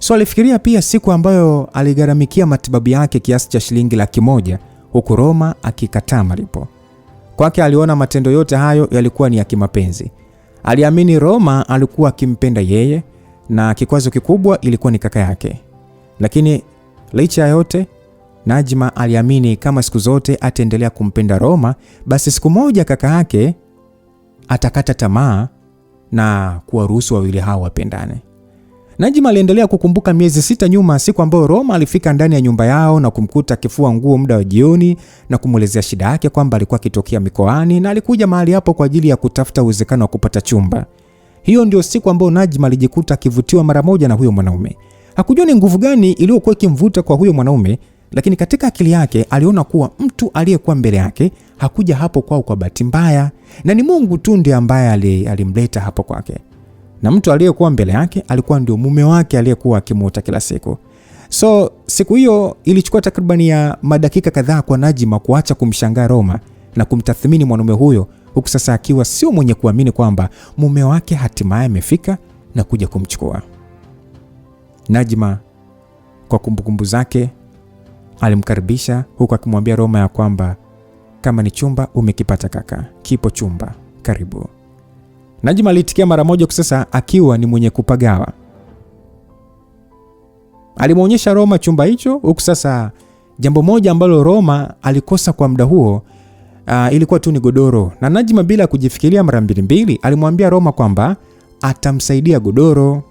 So alifikiria pia siku ambayo aligharamikia matibabu yake kiasi cha shilingi 100,000 huku Roma akikataa malipo. Kwake aliona matendo yote hayo yalikuwa ni ya kimapenzi. Aliamini Roma alikuwa akimpenda yeye na kikwazo kikubwa ilikuwa ni kaka yake. Lakini licha ya yote, Najma aliamini kama siku zote ataendelea kumpenda Roma, basi siku moja kaka yake atakata tamaa na kuwaruhusu wawili hao wapendane. Najma aliendelea kukumbuka miezi 6 nyuma, siku ambayo Roma alifika ndani ya nyumba yao na kumkuta akifua nguo muda wa jioni na kumuelezea shida yake kwamba alikuwa akitokea mikoani na alikuja mahali hapo kwa ajili ya kutafuta uwezekano wa kupata chumba. Hiyo ndio siku ambayo Najma alijikuta akivutiwa mara moja na huyo mwanaume. Hakujua ni nguvu gani iliyokuwa ikimvuta kwa huyo mwanaume, lakini katika akili yake aliona kuwa mtu aliyekuwa mbele yake hakuja hapo kwao kwa bahati mbaya, na ni Mungu tu ndiye ambaye alimleta hapo kwake. Na mtu aliyekuwa mbele yake alikuwa ndio mume wake aliyekuwa akimuota kila siku. So siku hiyo ilichukua takriban ya madakika kadhaa kwa Najma kuacha kumshangaa Roma na kumtathmini mwanaume huyo, huku sasa akiwa sio mwenye kuamini kwamba mume wake hatimaye amefika na kuja kumchukua. Najma kwa kumbukumbu zake alimkaribisha huku akimwambia Roma ya kwamba kama ni chumba umekipata kaka, kipo chumba, karibu. Najma alitikia mara moja sasa akiwa ni mwenye kupagawa. Alimuonyesha Roma chumba hicho, huku sasa jambo moja ambalo Roma alikosa kwa muda huo ilikuwa tu ni godoro. Na Najma bila kujifikiria mara mbili alimwambia Roma kwamba atamsaidia godoro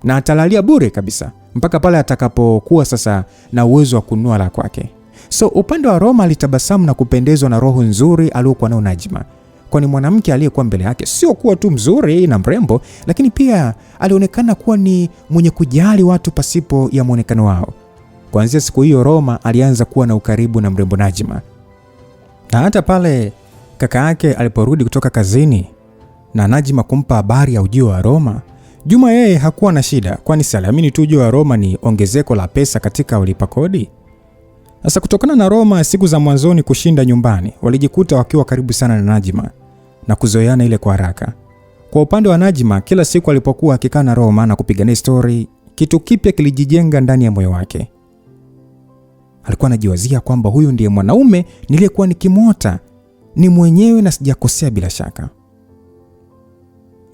na atalalia bure kabisa mpaka pale atakapokuwa sasa na uwezo wa kununua la kwake. So upande wa Roma alitabasamu na kupendezwa na roho nzuri aliyokuwa nayo Najma, kwani mwanamke aliyekuwa mbele yake sio kuwa tu mzuri na mrembo, lakini pia alionekana kuwa ni mwenye kujali watu pasipo ya muonekano wao. Kuanzia siku hiyo Roma alianza kuwa na ukaribu na mrembo Najma. Na hata pale kaka yake aliporudi kutoka kazini na Najma kumpa habari ya ujio wa Roma, Juma yeye hakuwa na shida, kwani aliamini tu ujio wa Roma ni ongezeko la pesa katika ulipa kodi. Sasa kutokana na Roma siku za mwanzoni kushinda nyumbani, walijikuta wakiwa karibu sana na Najma na kuzoeana ile kwa haraka. Kwa upande wa Najma, kila siku alipokuwa akikaa na Roma na kupigania story, kitu kipya kilijijenga ndani ya moyo wake. Alikuwa anajiwazia kwamba huyu ndiye mwanaume niliyekuwa nikimwota, ni mwenyewe na sijakosea bila shaka.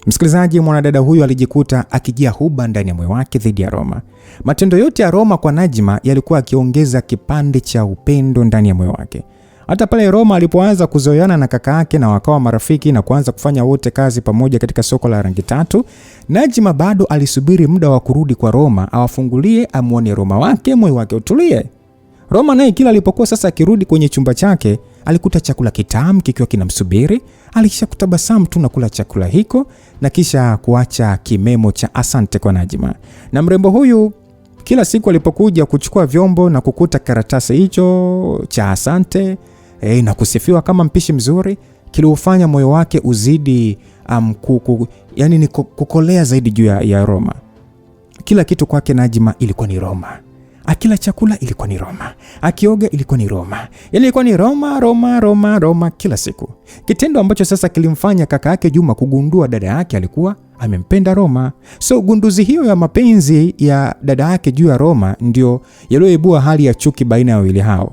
Msikilizaji, mwanadada huyu alijikuta akijia huba ndani ya moyo wake dhidi ya Roma. Matendo yote ya Roma kwa Najma yalikuwa akiongeza kipande cha upendo ndani ya moyo wake. Hata pale Roma alipoanza kuzoeana na kaka yake na wakawa marafiki na kuanza kufanya wote kazi pamoja katika soko la Rangi Tatu, Najma bado alisubiri muda wa kurudi kwa Roma awafungulie, amuone Roma wake, moyo wake utulie. Roma naye kila alipokuwa sasa akirudi kwenye chumba chake, alikuta chakula kitamu kikiwa kinamsubiri. Alisha kutabasamu tu na kula chakula hiko na kisha kuacha kimemo cha asante kwa Najma. Na mrembo huyu kila siku alipokuja kuchukua vyombo na kukuta karatasi hicho cha asante na kusifiwa kama mpishi mzuri, kiliufanya moyo wake uzidi yani ni kukolea zaidi juu ya Roma. Kila kitu kwake Najma ilikuwa ni Roma. Akila chakula ilikuwa ni Roma, akioga ilikuwa ni Roma. Yaani ilikuwa ni Roma, Roma, Roma, Roma kila siku. Kitendo ambacho sasa kilimfanya kaka yake Juma kugundua dada yake alikuwa amempenda Roma. So gunduzi hiyo ya mapenzi ya dada yake juu ya Roma ndio yaliyoibua hali ya chuki baina ya wawili hao.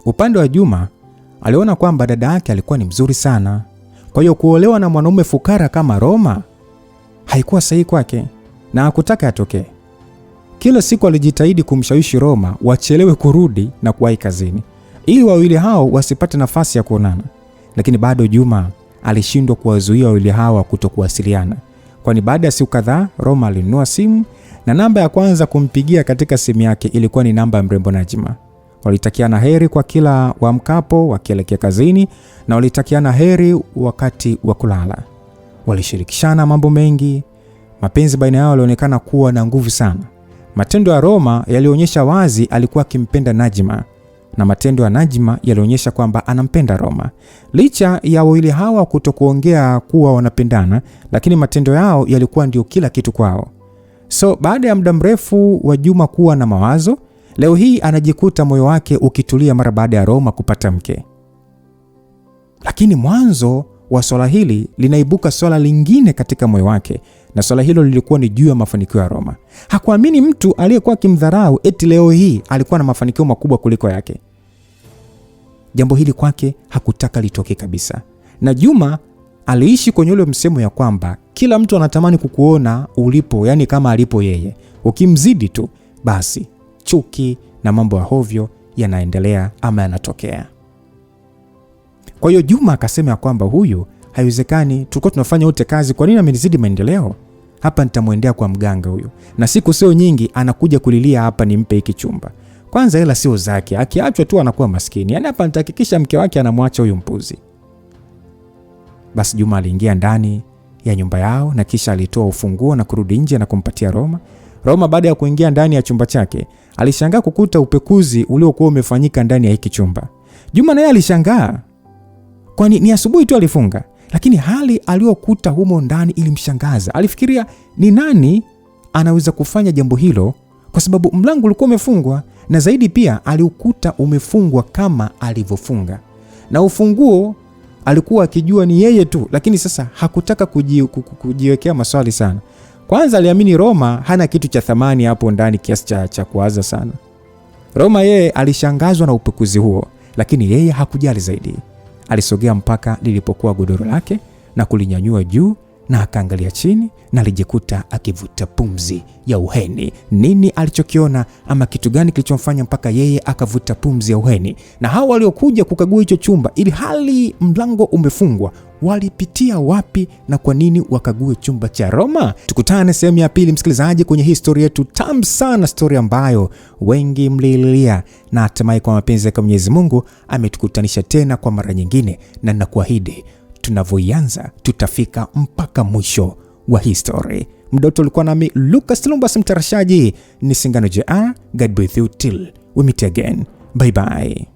Upande wa Juma aliona kwamba dada yake alikuwa ni mzuri sana. Kwa hiyo kuolewa na mwanaume fukara kama Roma haikuwa sahihi kwake na hakutaka atokee. Kila siku alijitahidi kumshawishi Roma wachelewe kurudi na kuwahi kazini ili wawili hao wasipate nafasi ya kuonana. Lakini bado Juma alishindwa kuwazuia wawili hao kutokuwasiliana. Kwani baada ya siku kadhaa Roma alinunua simu na namba ya kwanza kumpigia katika simu yake ilikuwa ni namba ya mrembo Najma. Walitakiana heri kwa kila waamkapo wakielekea kazini na walitakiana heri wakati wa kulala. Walishirikishana mambo mengi, Mapenzi baina yao yalionekana kuwa na nguvu sana. Matendo ya Roma yalionyesha wazi alikuwa akimpenda Najma, na matendo ya Najma yalionyesha kwamba anampenda Roma. Licha ya wawili hawa kutokuongea kuwa wanapendana, lakini matendo yao yalikuwa ndio kila kitu kwao. So baada ya muda mrefu wa Juma kuwa na mawazo, leo hii anajikuta moyo wake ukitulia mara baada ya Roma kupata mke. Lakini mwanzo wa swala hili linaibuka swala lingine katika moyo wake, na swala hilo lilikuwa ni juu ya mafanikio ya Roma. Hakuamini mtu aliyekuwa kimdharau eti leo hii alikuwa na mafanikio makubwa kuliko yake. Jambo hili kwake hakutaka litoke kabisa. Na Juma aliishi kwenye ule msemo ya kwamba kila mtu anatamani kukuona ulipo, yani kama alipo yeye. Ukimzidi tu basi chuki na mambo ya hovyo yanaendelea ama yanatokea. Kwa hiyo Juma akasema ya kwamba huyu haiwezekani, tulikuwa tunafanya wote kazi, kwa nini amenizidi maendeleo? Hapa nitamwendea kwa mganga huyu. Na siku sio nyingi anakuja kulilia hapa nimpe hiki chumba. Kwanza hela sio zake, akiachwa tu anakuwa maskini. Yaani hapa nitahakikisha mke wake anamwacha huyu mpuzi. Basi Juma aliingia ndani ya nyumba yao na kisha alitoa ufunguo na kurudi nje na kumpatia Roma. Roma baada ya kuingia ndani ya chumba chake, alishangaa kukuta upekuzi uliokuwa umefanyika ndani ya hiki chumba. Juma naye alishangaa. Kwani ni asubuhi tu alifunga, lakini hali aliyokuta humo ndani ilimshangaza. Alifikiria ni nani anaweza kufanya jambo hilo, kwa sababu mlango ulikuwa umefungwa, na zaidi pia aliukuta umefungwa kama alivyofunga. Na ufunguo alikuwa akijua ni yeye tu, lakini sasa hakutaka kujiwekea maswali sana. Kwanza aliamini Roma hana kitu cha thamani hapo ndani kiasi cha kuwaza sana. Roma yeye alishangazwa na upekuzi huo, lakini yeye hakujali zaidi. Alisogea mpaka lilipokuwa godoro lake na kulinyanyua juu na akaangalia chini, na alijikuta akivuta pumzi ya uheni. Nini alichokiona ama kitu gani kilichomfanya mpaka yeye akavuta pumzi ya uheni? Na hao waliokuja kukagua hicho chumba ili hali mlango umefungwa, walipitia wapi na kwa nini wakague chumba cha Roma? Tukutane sehemu ya pili msikilizaji, kwenye historia yetu tamu sana, story ambayo wengi mlililia, na hatimaye kwa mapenzi ya Mwenyezi Mungu ametukutanisha tena kwa mara nyingine, na ninakuahidi tunavyoianza tutafika mpaka mwisho wa history. Mdoto ulikuwa nami Lucas Lumbas mtarashaji, ni Singano JR. God be with you till we meet again. Bye bye.